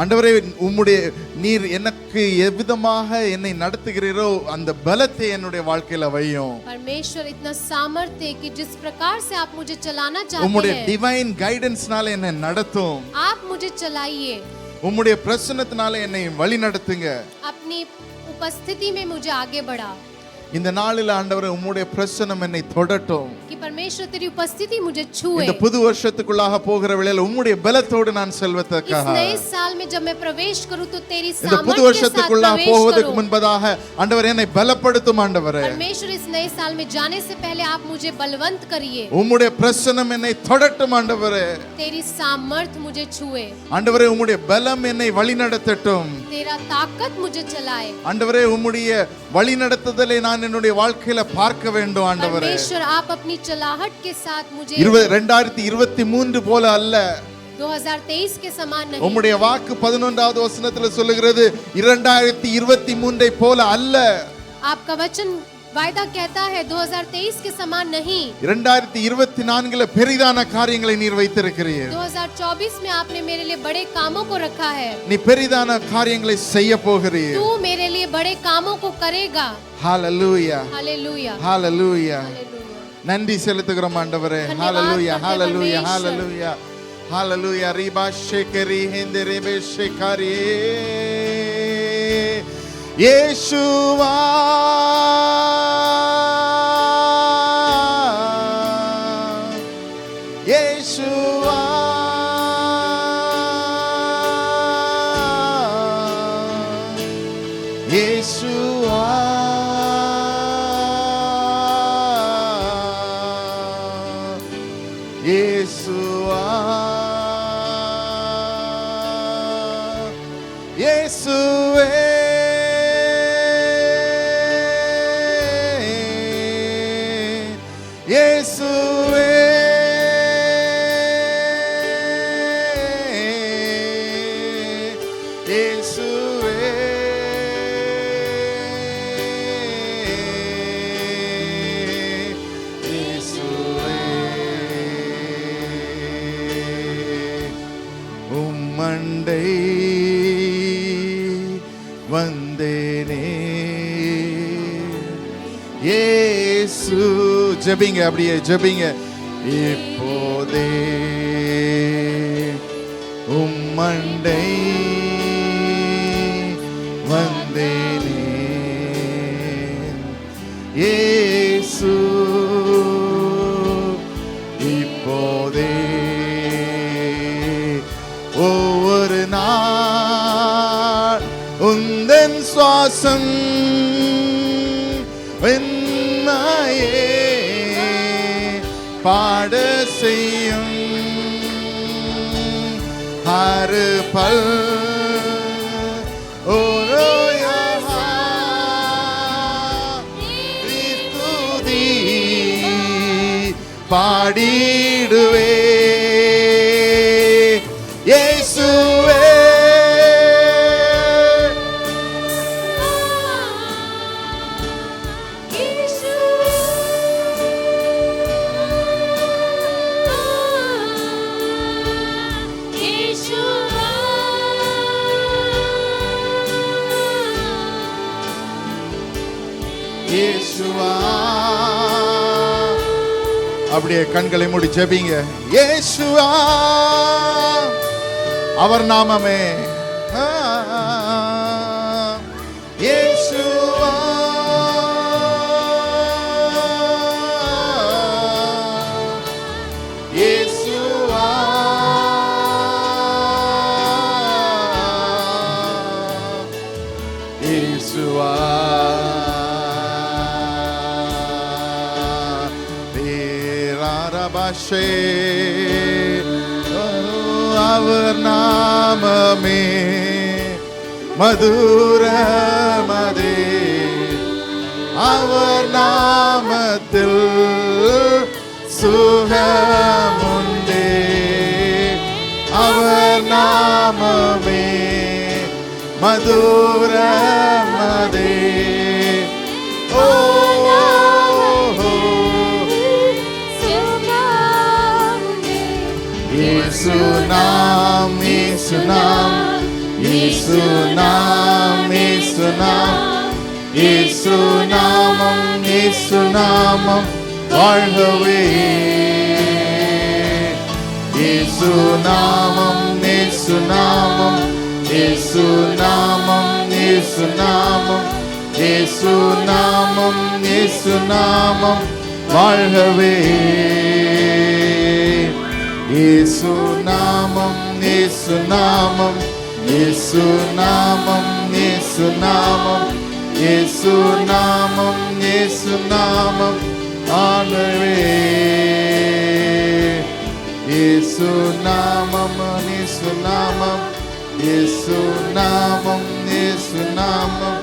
ஆண்டவரே உம்முடைய நீர் எனக்கு எவ்விதமாக என்னை நடத்துகிறீரோ அந்த பலத்தை என்னுடைய வாழ்க்கையில வையும். परमेश्वर इतना सामर्थ्य कि जिस प्रकार से आप मुझे चलाना உம்முடைய चाहते हैं டிவைன் கைடன்ஸ்னால என்னை நடத்தும். आप मुझे चलाइए। உம்முடைய பிரசன்னத்தினால என்னை வழி நடத்துங்க. अपनी उपस्थिति में मुझे आगे बढ़ा। இந்த நாளில் ஆண்டவரே உம்முடைய பிரசன்னம் என்னை தொடட்டும். कि परमेश्वर तेरी उपस्थिति मुझे छुए। இந்த புது வருஷத்துக்குள்ளாக போகிற வேளையில் உம்முடைய பலத்தோடு நான் इस செல்வதற்காக नए साल में जब मैं प्रवेश करूं तो तेरी இந்த புது सामर्थ के साथ வருஷத்துக்குள்ளாக प्रवेश போவதற்கு करूं। முன்பதாக ஆண்டவரே என்னை பலப்படுத்தும் ஆண்டவரே. परमेश्वर इस नए साल में जाने से पहले आप मुझे बलवंत करिए। உம்முடைய பிரசன்னம் என்னை தொடட்டும் ஆண்டவரே. तेरी सामर्थ मुझे छुए। ஆண்டவரே உம்முடைய பலம் என்னை வழிநடத்தட்டும். तेरा ताकत मुझे चलाए। ஆண்டவரே உம்முடைய வழிநடத்துதலை நான் என்னுடைய வாழ்க்கையில பார்க்க வேண்டும் ஆண்டவரே. परमेश्वर आप अपनी चलाहट के साथ मुझे 2023 போல அல்ல, 2023 के समान नहीं। உம்முடைய வாக்கு 11வது வசனத்துல சொல்லுகிறது 2023 போல அல்ல. आपका वचन वायदा कहता है 2023 के समान नहीं। 2024 பெரிதான காரியங்களை நீர் வைத்திருக்கிறீர். 2024 में आपने मेरे लिए बड़े कामों को रखा है। நீ பெரிதான காரியங்களை செய்ய போகிறீர். तू मेरे लिए बड़े कामों को करेगा। ஹalleluya हालेलुया ஹalleluya. हालेलुया। நன்றி செலுத்துகிறோம் ஆண்டவரே. ஹalleluya ஹalleluya ஹalleluya ஹalleluya. ரிபா ஷேகரி ஹெந்தரே பெஷேகாரி இயேசுவா இயேசுவா இயேசுவா இயேசுவா இயேசுவே இயேசுவே இயேசுவே இயேசுவே உம்மண்டை வந்தேனே இயேசு. ஜெபிங்க, அப்படியே ஜெபிங்க. இப்போதே உம்மண்டை வந்தேனே இயேசு. இப்போதே ஒவ்வொரு நாள் உந்தன் சுவாசம் வெண்மையே பாட செய்யும். ஹரு பல் ஓரோயஹா ஸ்துதி பாடிடுவே இயேசுவே. இயேசுவா. அப்படியே கண்களை மூடி ஜெபிங்க. இயேசுவா அவர் நாமமே. இயேசுவா இயேசுவா இயேசுவா. ரபஷே அவர் நாமமே மதுரமதே. அவர் நாமத்தில் சுகமுண்டே. அவர் நாமமே மதுரமதே. ஓ यीशु नाम यीशु नाम यीशु नाम यीशु नाम यीशु नामம் यीशु நாமம் வாழ்கவே. यीशु நாமம் यीशु நாமம் यीशु நாமம் यीशु நாமம் இயேசு நாமம் இயேசு நாமம் வாழ்கவே. இயேசு நாமம் இயேசு நாமம் இயேசு நாமம் இயேசு நாமம் இயேசு நாமம் இயேசு நாமம் ஆண்டவே. இயேசு நாமம் இயேசு நாமம் இயேசு நாமம் இயேசு நாமம்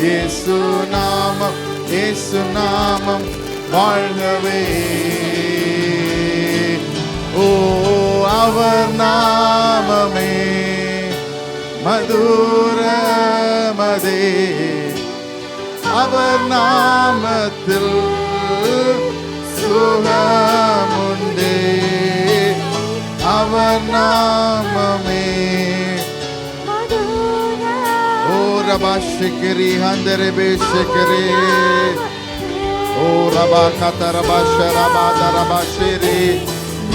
இயேசு நாமம் இயேசு நாமம் வாழ்கவே. ஓ அவர் நாமமே மதுரமதே, அவர் நாமத்தில் சுகமுண்டே, அவர் நாமமே. ஓ ரபா ஷிக்கரி ஹந்தரே பேஷிக்கரே, ஓ ரபா கதரபா ஷரபா தரபா ஷிரே.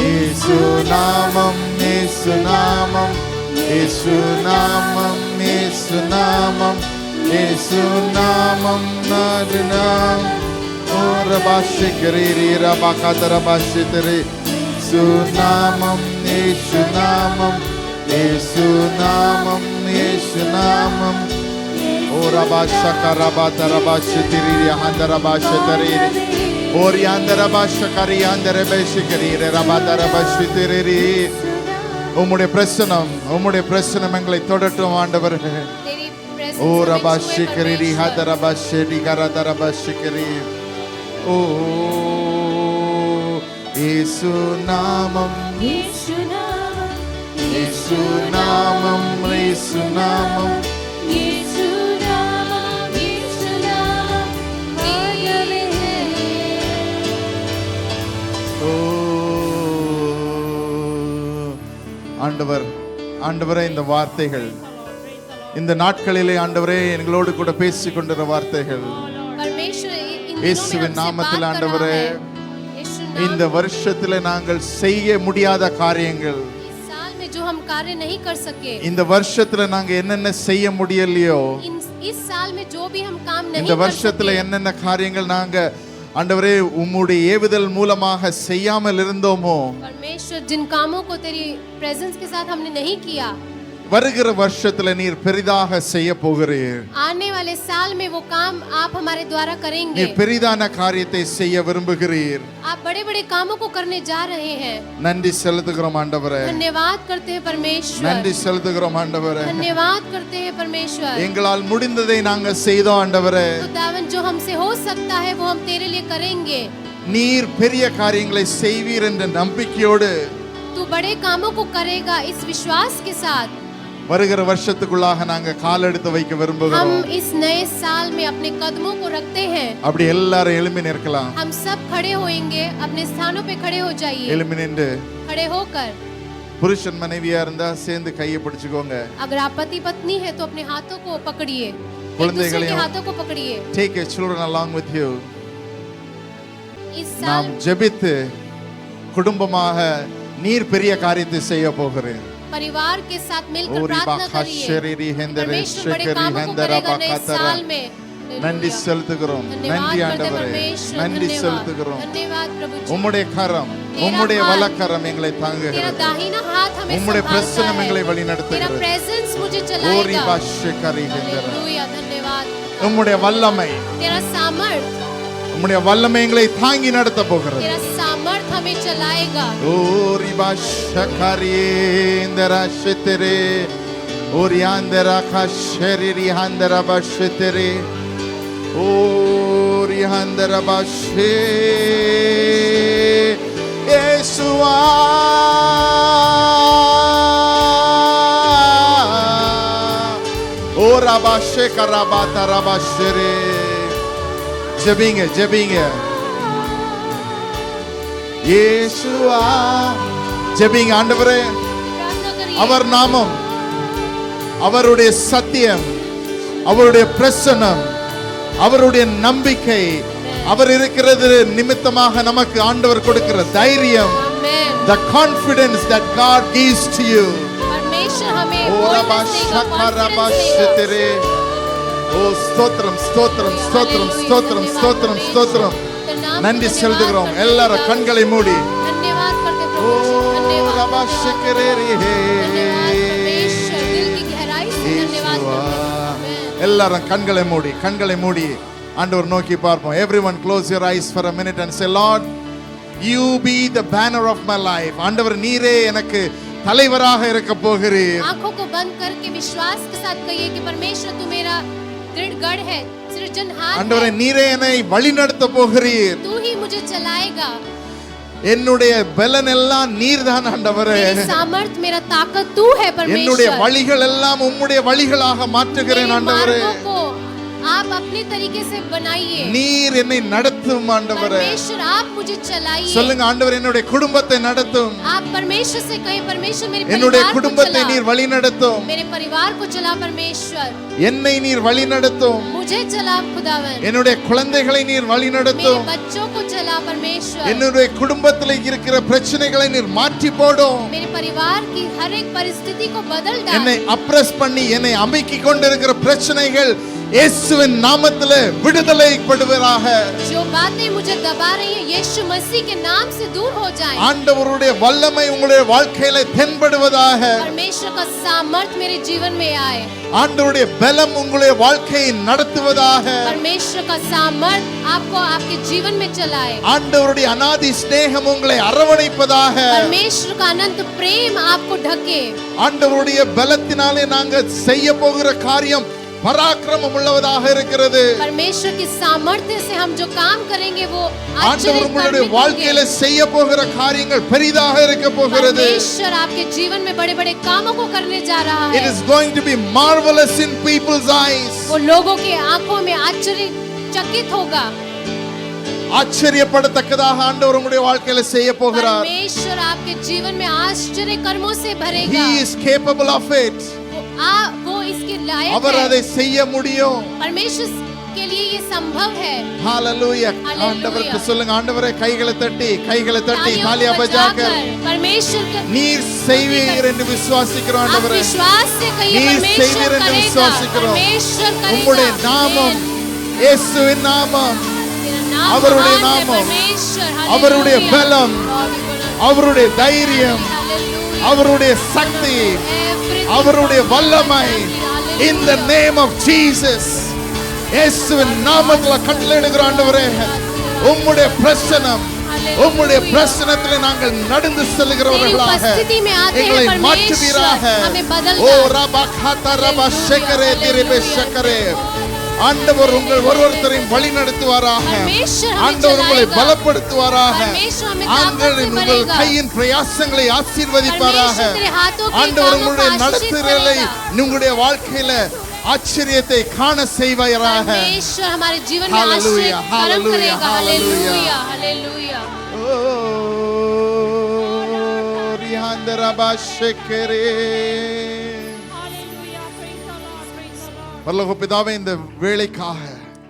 இயேசு நாமம் இயேசு நாமம் இயேசு நாமம் இயேசு நாமம் இயேசு நாமம் நாமம். ஓ ரபா ஷிக்கரி ரபா கதரபா ஷிரே. இயேசு நாமம் இயேசு நாமம் இயேசு நாமம் இயேசு நாமம். ஓ ரபா ஷகரபா தரபா ஷிதிரி ஹந்தரபா ஷதரி ஓர் யாந்தரபா ஷகரி யாந்தர பேஷிகரி ரபா தரபா ஷிதிரி. உம்முடைய பிரசனம் உம்முடைய பிரசனம் எங்களை தொடட்டும் ஆண்டவரே. तेरी presence ஓ हमें ரபா छुए ஷிகரி परमेश्वर। ஹதரபா ஷெடி கரதரபா ஷிகரி. ஓ இயேசு நாமம் यीशु नाम இயேசு நாமம் இயேசு நாமம். यीशु नाम यीशु नाम भाग्यवे है। ஓ ஆண்டவர் ஆண்டவரே, இந்த வார்த்தைகள் இந்த நாட்களிலே ஆண்டவரே எங்களோடு கூட பேசிக் கொண்டிருக்கிற வார்த்தைகள் परमेश्वर इन दिनों में இயேசுவின் हमसे நாமத்தில் बात कर रहा ஆண்டவரே, है। यीशु नाम இந்த வருஷத்திலே நாங்கள் செய்ய முடியாத காரியங்கள், इस साल में जो हम कार्य नहीं कर सके, இந்த வருஷத்துல நாங்க என்னென்ன செய்ய முடியலையோ, इस साल में जो भी हम काम नहीं இந்த कर வருஷத்துல सके, என்னென்ன காரியங்கள் நாங்க ஆண்டவரே உம்முடைய ஏவுதல் மூலமாக செய்யாமல் இருந்தோமோ, परमेश्वर जिन कामों को तेरी प्रेजेंस के साथ हमने नहीं किया, வருகிற வருஷத்துல நீர் பெரிதாக செய்ய போகிறீர். आने वाले साल में वो काम आप हमारे द्वारा करेंगे। நீர் பெரிதான காரியத்தை செய்ய விரும்புகிறீர். आप बड़े बड़े कामों को करने जा रहे हैं। நன்றி செலுத்துகிறோம் ஆண்டவரே. धन्यवाद करते हैं परमेश्वर। நன்றி செலுத்துகிறோம் ஆண்டவரே. धन्यवाद करते हैं परमेश्वर। எங்களால் முடிந்ததை நாங்க செய்தோம் ஆண்டவரே. खुदावन जो हमसे हो सकता है वो हम तेरे लिए करेंगे। நீர் பெரிய காரியங்களை செய்வீர் என்ற நம்பிக்கையோடு तू बड़े कामों को करेगा इस विश्वास के साथ வருகிற வருஷத்துக்குள்ளாக நாங்க கால் எடுத்து வைக்க हम விரும்புகிறோம். इस नए साल में अपने कदमों को रखते हैं। அப்படி எல்லாரும் எழும்பி நிற்கலாம். हम सब खड़े होएंगे, अपने स्थानों पे खड़े हो जाइए। எழும்பி நின்று खड़े होकर புருஷன் மனைவியா இருந்தா சேர்ந்து கையை பிடிச்சுக்கோங்க. अगर आप पति पत्नी है तो अपने हाथों को पकड़िए, एक दूसरे குழந்தைகளையும் के हाथों को पकड़िए। Take your children along with you. इस நாம் साल ஜெபித்து குடும்பமாக நீர் பெரிய காரியத்தை செய்ய போகிறேன். परिवार के साथ मिलकर ஓரி प्रार्थना பாகா करिए। ஷெரிரி ஹெந்தரே परमेश्वर बड़े ஷெகரி कामों को ஹெந்தரா करेगा नए பாகதரா. साल में। நன்றி செலுத்துகிறோம். धन्यवाद நன்றி करते ஆண்டவரே. परमेश्वर। நன்றி धन्यवाद செலுத்துகிறோம். धन्यवाद प्रभु जी। உம்முடைய கரம் உம்முடைய வலக்கரம் எங்களை तेरा தாங்குகிறது. दाहिना हाथ हमें உம்முடைய संभालता பிரசன்னம் எங்களை है। तेरा வழிநடத்துகிறது. प्रेजेंस मुझे ஓரி चलाएगा। பாஷெகரி ஹெந்தரா. हालेलुया धन्यवाद। உம்முடைய வல்லமை तेरा सामर्थ உம்முடைய வல்லமை எங்களை தாங்கி நடத்த போகிறது. तेरा सामर्थ हमें चलाएगा। ஓரி பாஷகரி ஹெந்தரா ஷெதரே ஓரி ஆந்தரா காஷெரிரி ஹந்தரா பாஷெதரே ஓரி ஹந்தரா பாஷே. இயேசுவா ஓ ரபாஷே கரபாதா ரபாஷரே. ஜெபிங்க ஜெபிங்க. இயேசுவா ஜெபிங்க. ஆண்டவரே, प्रार्थना करिए। அவர் நாமம், அவருடைய சத்தியம், அவருடைய பிரசன்னம், அவருடைய நம்பிக்கை, அவர் இருக்கிறது நிமித்தமாக நமக்கு ஆண்டவர் கொடுக்கிற தைரியம், आमेन। the confidence that God gives to you. परमेश्वर हमें ஓ boldness ரபாஷா देगा, confidence கரபாஷெதரே देगा। ஓ ஸ்தோத்திரம் ஸ்தோத்திரம் ஸ்தோத்திரம் ஸ்தோத்திரம் ஸ்தோத்திரம் ஸ்தோத்திரம். நன்றி செலுத்துகிறோம். எல்லாரும் கண்களை மூடி धन्यवाद करते ஓ प्रभु जी, धन्यवाद ரபா ஷக்கரேரி धन्यवाद परमेश्वर, दिल की गहराई से धन्यवाद करते हैं। எல்லாரும் கண்களை மூடி கண்களை மூடி ஆண்டவர் நோக்கி பார்ப்போம். everyone close your eyes for a minute and say, Lord, you be the banner of my life. ஆண்டவர் நீரே எனக்கு தலைவராக இருக்க போகிறீர். आंखों को बंद करके विश्वास के साथ कहिए कि परमेश्वर तू मेरा दृढ़ गढ़ है, सृजनहार ஆண்டவரே है, நீரே என்னை வழிநடத்த போகிறீர். तू ही मुझे चलाएगा। என்னுடைய பலன் எல்லாம் நீர்தான் ஆண்டவரே. मेरी सामर्थ, मेरा ताकत तू है என்னுடைய परमेश्वर। வழிகள் எல்லாம் உம்முடைய வழிகளாக மாற்றுகிறேன் मेरे ஆண்டவரே. मार्गों को आप अपने तरीके से बनाइए। நீர் என்னை நடத்தும் ஆண்டவரே. परमेश्वर आप मुझे चलाइए। சொல்லுங்க ஆண்டவர் என்னுடைய குடும்பத்தை நடத்தும். आप परमेश्वर से कहें, परमेश्वर मेरे என்னுடைய परिवार को குடும்பத்தை चला, நீர் வழி நடத்தும். मेरे परिवार को चला परमेश्वर, என்னை நீர் வழி நடத்தும். मुझे चला खुदावन, என்னுடைய குழந்தைகளை நீர் வழி मेरे நடத்தும். बच्चों को चला परमेश्वर, என்னுடைய குடும்பத்தில் இருக்கிற பிரச்சனைகளை நீர் மாற்றி போடும். मेरे परिवार की हर एक परिस्थिति को बदल என்னை डाल। அப்ரஸ் பண்ணி என்னை அமுக்கி கொண்டிருக்கிற பிரச்சனைகள் இயேசுவின் நாமத்திலே விடுதலைப்படுவதாக. जो बातें मुझे दबा रही हैं यीशु मसीह के नाम से दूर हो जाएं। ஆண்டவருடைய வல்லமை உங்களுடைய வாழ்க்கையில தென்படுவதாக. परमेश्वर का सामर्थ मेरे जीवन में आए। ஆண்டவருடைய பலம் உங்களுடைய வாழ்க்கையை நடத்துவதாக. परमेश्वर का सामर्थ आपको आपके जीवन में चलाए। ஆண்டவருடைய அநாதி ஸ்நேகம் உங்களை அரவணைப்பதாக. परमेश्वर का अनंत प्रेम आपको ढके। ஆண்டவருடைய பலத்தினாலே நாங்கள் செய்ய போகிற காரியம் பராக்கிரமம் உள்ளவதாக இருக்கிறது. परमेश्वर की सामर्थ्य से हम जो काम करेंगे वो ஆண்டவர் உங்களுடைய வாழ்க்கையில आश्चर्य செய்ய போகிற காரியங்கள் பெரிதாக இருக்க போகிறது. परमेश्वर आपके जीवन में बड़े बड़े कामों को करने जा रहा It है। is going to be marvelous in people's eyes. वो लोगों के आंखों में आश्चर्यचकित होगा। ஆச்சரியப்படத்தக்கதாக ஆண்டவர் உங்களுடைய வாழ்க்கையில செய்ய போகிறார். परमेश्वर आपके जीवन में आश्चर्य कर्मों से भरेगा। He is capable of it. वो इसके लायक அவர் है। அதை செய்ய முடியும். परमेश्वर के लिए ये संभव है। ஹalleluya. Hallelujah. ஆண்டவருக்கு சொல்லுங்க, ஆண்டவரே கைகளை தட்டி तालियों को தாலியா பஜாக்கர் बजाकर परमेश्वर का நீர் செய்வீர் என்று விசுவாசிக்கிறோம் आप ஆண்டவரே. विश्वास से कहिए நீர் परमेश्वर செய்வீர் என்று करेगा। விசுவாசிக்கிறோம். परमेश्वर உம்முடைய करेगा। நாமம் இயேசுவின் நாமம், तेरा नाम அவருடைய महान है நாமம், परमेश्वर। அவருடைய हालेलुया। பலம், அவருடைய தைரியம், हालेलुया। அவருடைய சக்தி, Everything அவருடைய from வல்லமை Hallelujah. in the name of Jesus. இயேசுவின் நாமத்தில் கட்டளையிடுகிறோம் ஆண்டவரே. உம்முடைய பிரசன்னம், உம்முடைய பிரசன்னத்திலே நாங்கள் நடந்து செல்கிறவர்களாக तेरी उपस्थिति में आते हैं எங்களை परमेश्वर, மாற்றுவீராக. हमें बदल ஓ डाल। ரபகத ரப ஷக்கரே திரிபே ஷக்கரே. ஆண்டவர் உங்கள் ஒவ்வொருத்தரையும் வழி நடத்துவாராக. परमेश्वर हमें ஆண்டவர் உங்களை चलाएगा। பலப்படுத்துவாராக. परमेश्वर हमें ताकत से ஆண்டவர் உங்கள் भरेगा। கையின் பிரயாசங்களை ஆசீர்வதிப்பாராக. परमेश्वर तेरे हाथों के ஆண்டவர் कामों को உங்களுடைய आशीषित நடத்துதலை करेगा। உங்களுடைய வாழ்க்கையில ஆச்சரியத்தை காண செய்வாராக. परमेश्वर हमारे जीवन में हालेलुया, आश्चर्य कर्म हालेलुया, करेगा। हालेलुया। हालेलुया, हालेलुया। ஓ ரிஹாந்தர பாஷக்கரே. பரலோக பிதாவே, இந்த வேளைக்காக,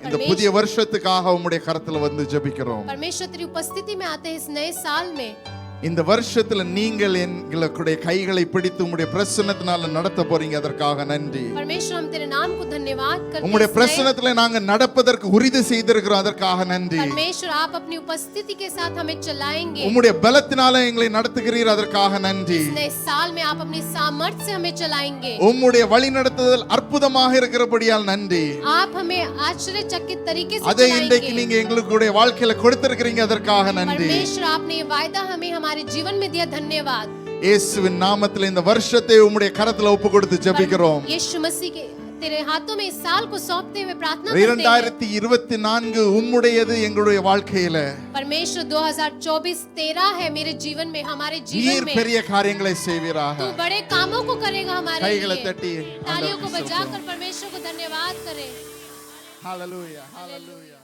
இந்த புதிய வருஷத்துக்காக உம்முடைய கரத்துல வந்து ஜெபிக்கிறோம். परमेश्वर तेरी उपस्थिति में आते हैं इस नए साल में। இந்த வருஷத்துல நீங்கள் எங்களுடைய கைகளை பிடித்து உம்முடைய பிரசன்னத்தினால நடத்த போறீங்க, அதற்காக நன்றி. परमेश्वर हम तेरे नाम को धन्यवाद करते உம்முடைய हैं इस नए- பிரசன்னத்துல நாங்க நடப்பதற்கு உறுதி செய்திருக்கிறோம், அதற்காக நன்றி. परमेश्वर आप अपनी उपस्थिति के साथ हमें चलाएंगे। உம்முடைய பலத்தினால எங்களை நடத்துகிறீர், அதற்காக நன்றி. इस नए साल में आप अपनी सामर्थ्य से हमें चलाएंगे। உம்முடைய வழி நடத்துதல் அற்புதமாக இருக்கிறபடியால் நன்றி. आप हमें आश्चर्यचकित तरीके से அதை இன்றைக்கு चलाएंगे। நீங்க எங்களுடைய வாழ்க்கையில கொடுத்திருக்கிறீங்க, அதற்காக நன்றி. परमेश्वर आपने ये वायदा हमें हमारे जीवन में दिया, धन्यवाद। இயேசுவின் நாமத்தில் இந்த வருஷத்தை உம்முடைய கரத்துல ஒப்பு கொடுத்து ஜெபிக்கிறோம். यीशु मसीह के तेरे हाथों में इस साल को सौंपते हुए प्रार्थना करते हैं। 2024 உம்முடையது எங்களுடைய வாழ்க்கையில. परमेश्वर 2024 तेरा है मेरे जीवन में, हमारे जीवन நீர் में பெரிய காரியங்களை செய்வீராக. तू बड़े कामों को करेगा हमारे கைகளை लिए। தட்டி तालियों को बजाकर परमेश्वर को धन्यवाद करें। ஹalleluya, ஹalleluya.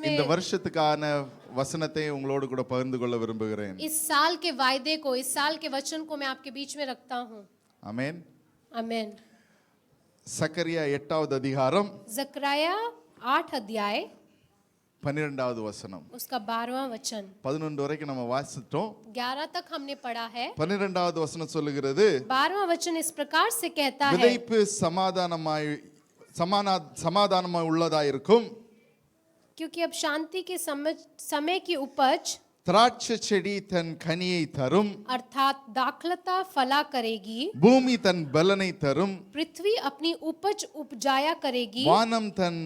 இந்த வருஷத்துக்கான வசனத்தை உங்களோடு கூட பகிர்ந்து கொள்ள விரும்புகிறேன். इस साल के वायदे को, इस साल के वचन को मैं आपके बीच में रखता हूँ। ஆமென். आमेन। சக்கரியா 8வது அதிகாரம் जकरिया 8 अध्याय 12வது வசனம். उसका 12वां वचन। 11 வரைக்கும் நம்ம வாசிட்டோம். 11 तक हमने पढ़ा है। 12வது வசனம் சொல்லுகிறது, 12वां वचन इस प्रकार से कहता है, விதைப்பு சமாதானமாக உள்ளதா இருக்கும். क्योंकि अब शांति के समय की उपज திராட்சை செடி தன் கனியை தரும், अर्थात दाखलता फला करेगी, பூமி தன் பலனை தரும், पृथ्वी अपनी उपज उपजाया करेगी, வானம் தன்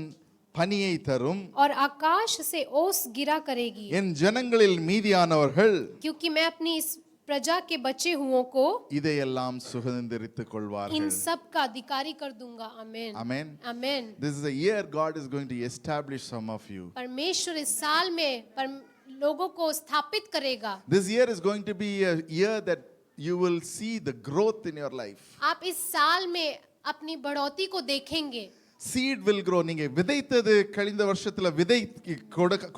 பனியை தரும். और आकाश से ओस गिरा करेगी। என் ஜனங்களில் மீதியானவர்கள் क्योंकि मैं अपनी इस प्रजा के बचे हुओं को இதையெல்லாம் சுதந்தரித்துக் इन கொள்வார்கள். सब का अधिकारी कर दूंगा। आमेन Amen. Amen. This is a year God is going to establish some of you. परमेश्वर इस साल में लोगों को स्थापित करेगा। This year is going to be a year that you will see the growth in your life. आप इस साल में अपनी बढ़ोतरी को देखेंगे। Seed will grow. நீங்க விதைத்தது கழிந்த வருஷத்துல விதை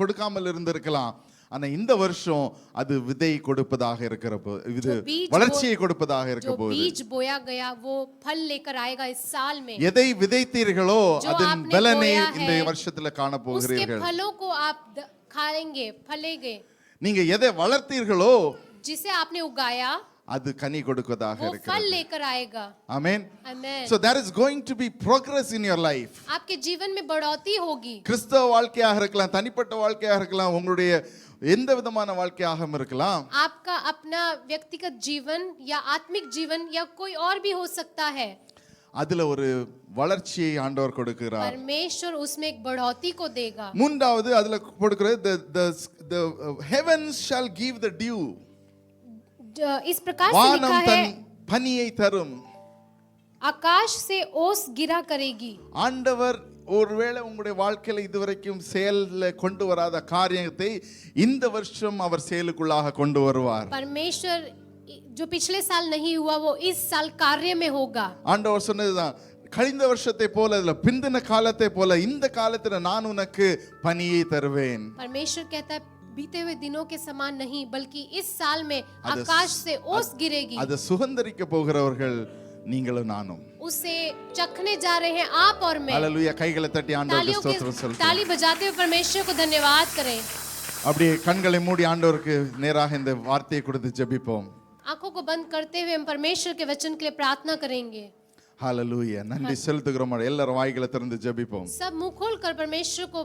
கொடுக்காமல் இருந்திருக்கலாம். ஆனா இந்த வருஷம் அது விதை கொடுப்பதாக இருக்கிறப்போ இது வளர்ச்சியை கொடுப்பதாக இருக்க जो போகுது. बीज बोया गया वो फल लेकर आएगा इस साल में। எதை விதைத்தீர்களோ அதன் आपने பலனை बोया இந்த है, வருஷத்துல காண उसके போகிறீர்கள். फलों को आप खाएंगे, फलेंगे। நீங்க எதை வளர்த்தீர்களோ जिसे आपने उगाया அது கனி கொடுப்பதாக वो फल இருக்கிறது. लेकर आएगा। Amen. Amen। So there is going to be progress in your life. आपके जीवन में बढ़ोतरी होगी। கிறிஸ்தவ வாழ்க்கையாக இருக்கலாம், தனிப்பட்ட வாழ்க்கையாக இருக்கலாம், உங்களுடைய எந்த விதமான வாழ்க்கையாக இருக்கலாம். आपका अपना व्यक्तिगत जीवन या आत्मिक जीवन या कोई और भी हो सकता है। அதுல ஒரு வளர்ச்சியை ஆண்டவர் கொடுக்கிறார். परमेश्वर उसमें एक बढ़ोतरी को देगा। மூன்றாவது அதுல கொடுக்கிறது the heavens shall give the dew. इस प्रकार से வானம் लिखा है, தன் பனியை தரும். आकाश से ओस गिरा करेगी। ஆண்டவர் ஒருவேளை உங்களுடைய வாழ்க்கையில இதுவரைக்கும் செயல்ல கொண்டு வராத காரியத்தை இந்த வருஷம் அவர் செயலுக்குள்ளாக கொண்டு வருவார். परमेश्वर जो पिछले साल नहीं हुआ वो इस साल कार्य में होगा। ஆண்டவர் சொன்னதுதான், கழிந்த வருஷத்தை போல இல்ல பிந்தின காலத்தை போல இந்த காலத்துல நான் உனக்கு பனியை தருவேன். परमेश्वर कहता है बीते हुए दिनों के समान नहीं बल्कि इस साल में आकाश से ओस गिरेगी। அதை சுதந்தரிக்க போகிறவர்கள் நீங்களும் நானும். उसे चखने जा रहे हैं आप और मैं। ஹalleluya. கைகளை தட்டி ஆண்டவருக்கு ஸ்தோத்திரம் சொல்லுங்க. ताली बजाते हुए परमेश्वर को धन्यवाद करें। அப்படியே கண்களை மூடி ஆண்டவருக்கு நேராக இந்த வார்த்தையை கொடுத்து ஜெபிப்போம். आंखों को बंद करते हुए हम परमेश्वर के वचन के लिए प्रार्थना करेंगे। ஹalleluya. நன்றி செலுத்துகிறோம். எல்லாரும் வாய்களை திறந்து ஜெபிப்போம். सब मुंह खोलकर परमेश्वर को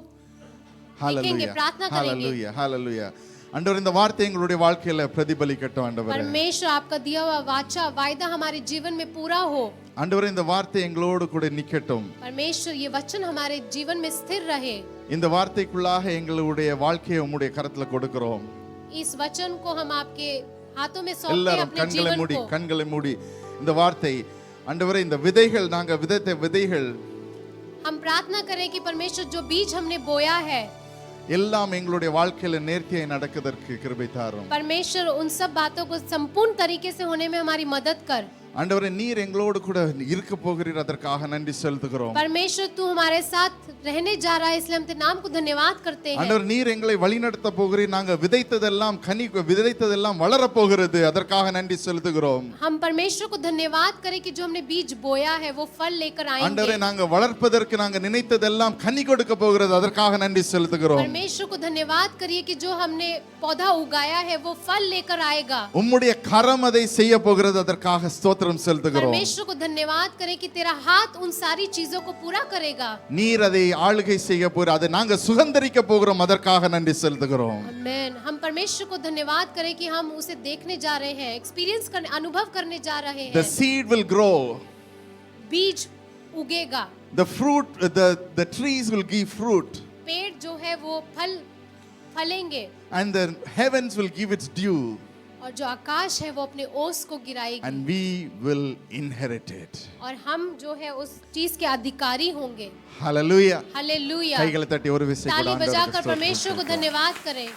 ஹalleluya. प्रार्थना करेंगे। ஹalleluya. ஹalleluya. ஆண்டவர் இந்த வார்த்தை எங்களுடைய வாழ்க்கையில பிரதிபலிக்கட்டும் ஆண்டவரே. परमेश्वर आपका दिया हुआ वाचा वायदा हमारे जीवन में पूरा हो। ஆண்டவரே இந்த வார்த்தை எங்களோடு கூட நிக்கட்டும். परमेश्वर ये वचन हमारे जीवन में स्थिर रहे। இந்த வார்த்தைக்குள்ளாக எங்களுடைய வாழ்க்கையை உம்முடைய கரத்துல கொடுக்கிறோம். इस वचन को हम आपके हाथों में सौंपते हैं எல்லாரும் अपने கண்களை जीवन மூடி को। கண்களை மூடி இந்த வார்த்தை ஆண்டவரே இந்த விதைகள் நாங்க விதைத்த விதைகள் हम प्रार्थना करें कि परमेश्वर जो बीज हमने बोया है எல்லாம் எங்களுடைய வாழ்க்கையில நேர்த்தியாய் நடக்கிறதற்கு கிருபை தாரும். परमेश्वर उन सब बातों को संपूर्ण तरीके से होने में हमारी मदद कर। ஆண்டவரே நீர் எங்களோடு கூட இருக்க போகிறீர், அதற்காக நன்றி செலுத்துகிறோம். परमेश्वर तू हमारे साथ रहने जा रहा है इसलिए हम तेरे नाम को धन्यवाद करते हैं। ஆண்டவர் நீர் எங்களை வழிநடத்த போகிறீர், நாங்க விதைத்ததெல்லாம் விதைத்ததெல்லாம் வளர போகிறது, அதற்காக நன்றி செலுத்துகிறோம். हम परमेश्वर को धन्यवाद करें कि जो हमने बीज बोया है वो फल लेकर ஆண்டவரே आएंगे। நாங்க வளர்ப்பதற்கு நாங்க நினைத்ததெல்லாம் கனி கொடுக்க போகிறது, அதற்காக நன்றி செலுத்துகிறோம். परमेश्वर को धन्यवाद करिए कि जो हमने पौधा उगाया है वो फल लेकर आएगा। உம்முடைய கரம் அதை செய்ய போகிறது, அதற்காக ஸ்தோத்திரம் செலுத்துகிறோம். परमेश्वर को धन्यवाद करें कि तेरा हाथ उन सारी चीजों को पूरा करेगा। நீர் அதை ஆளுகை செய்ய போகிற, அதை நாங்க சுதந்தரிக்க போகிறோம், அதற்காக நன்றி செலுத்துகிறோம். आमीन। हम परमेश्वर को धन्यवाद करें कि हम उसे देखने जा रहे हैं, एक्सपीरियंस करने, अनुभव करने जा रहे The हैं। seed will grow, बीज उगेगा, the fruit, the trees will give fruit, पेड़ जो है वो फलेंगे and the heavens will give its dew, और जो आकाश है वो अपने ओस को गिराएगी and we will inherit it. और हम जो है उस चीज के अधिकारी होंगे। Hallelujah. हालेलुया। கைகளை தட்டி ஒரு விசை கூட ताली ஆண்டவருக்கு बजाकर ஸ்தோத்திரம் परमेश्वर को செலுத்துவோம். धन्यवाद करें।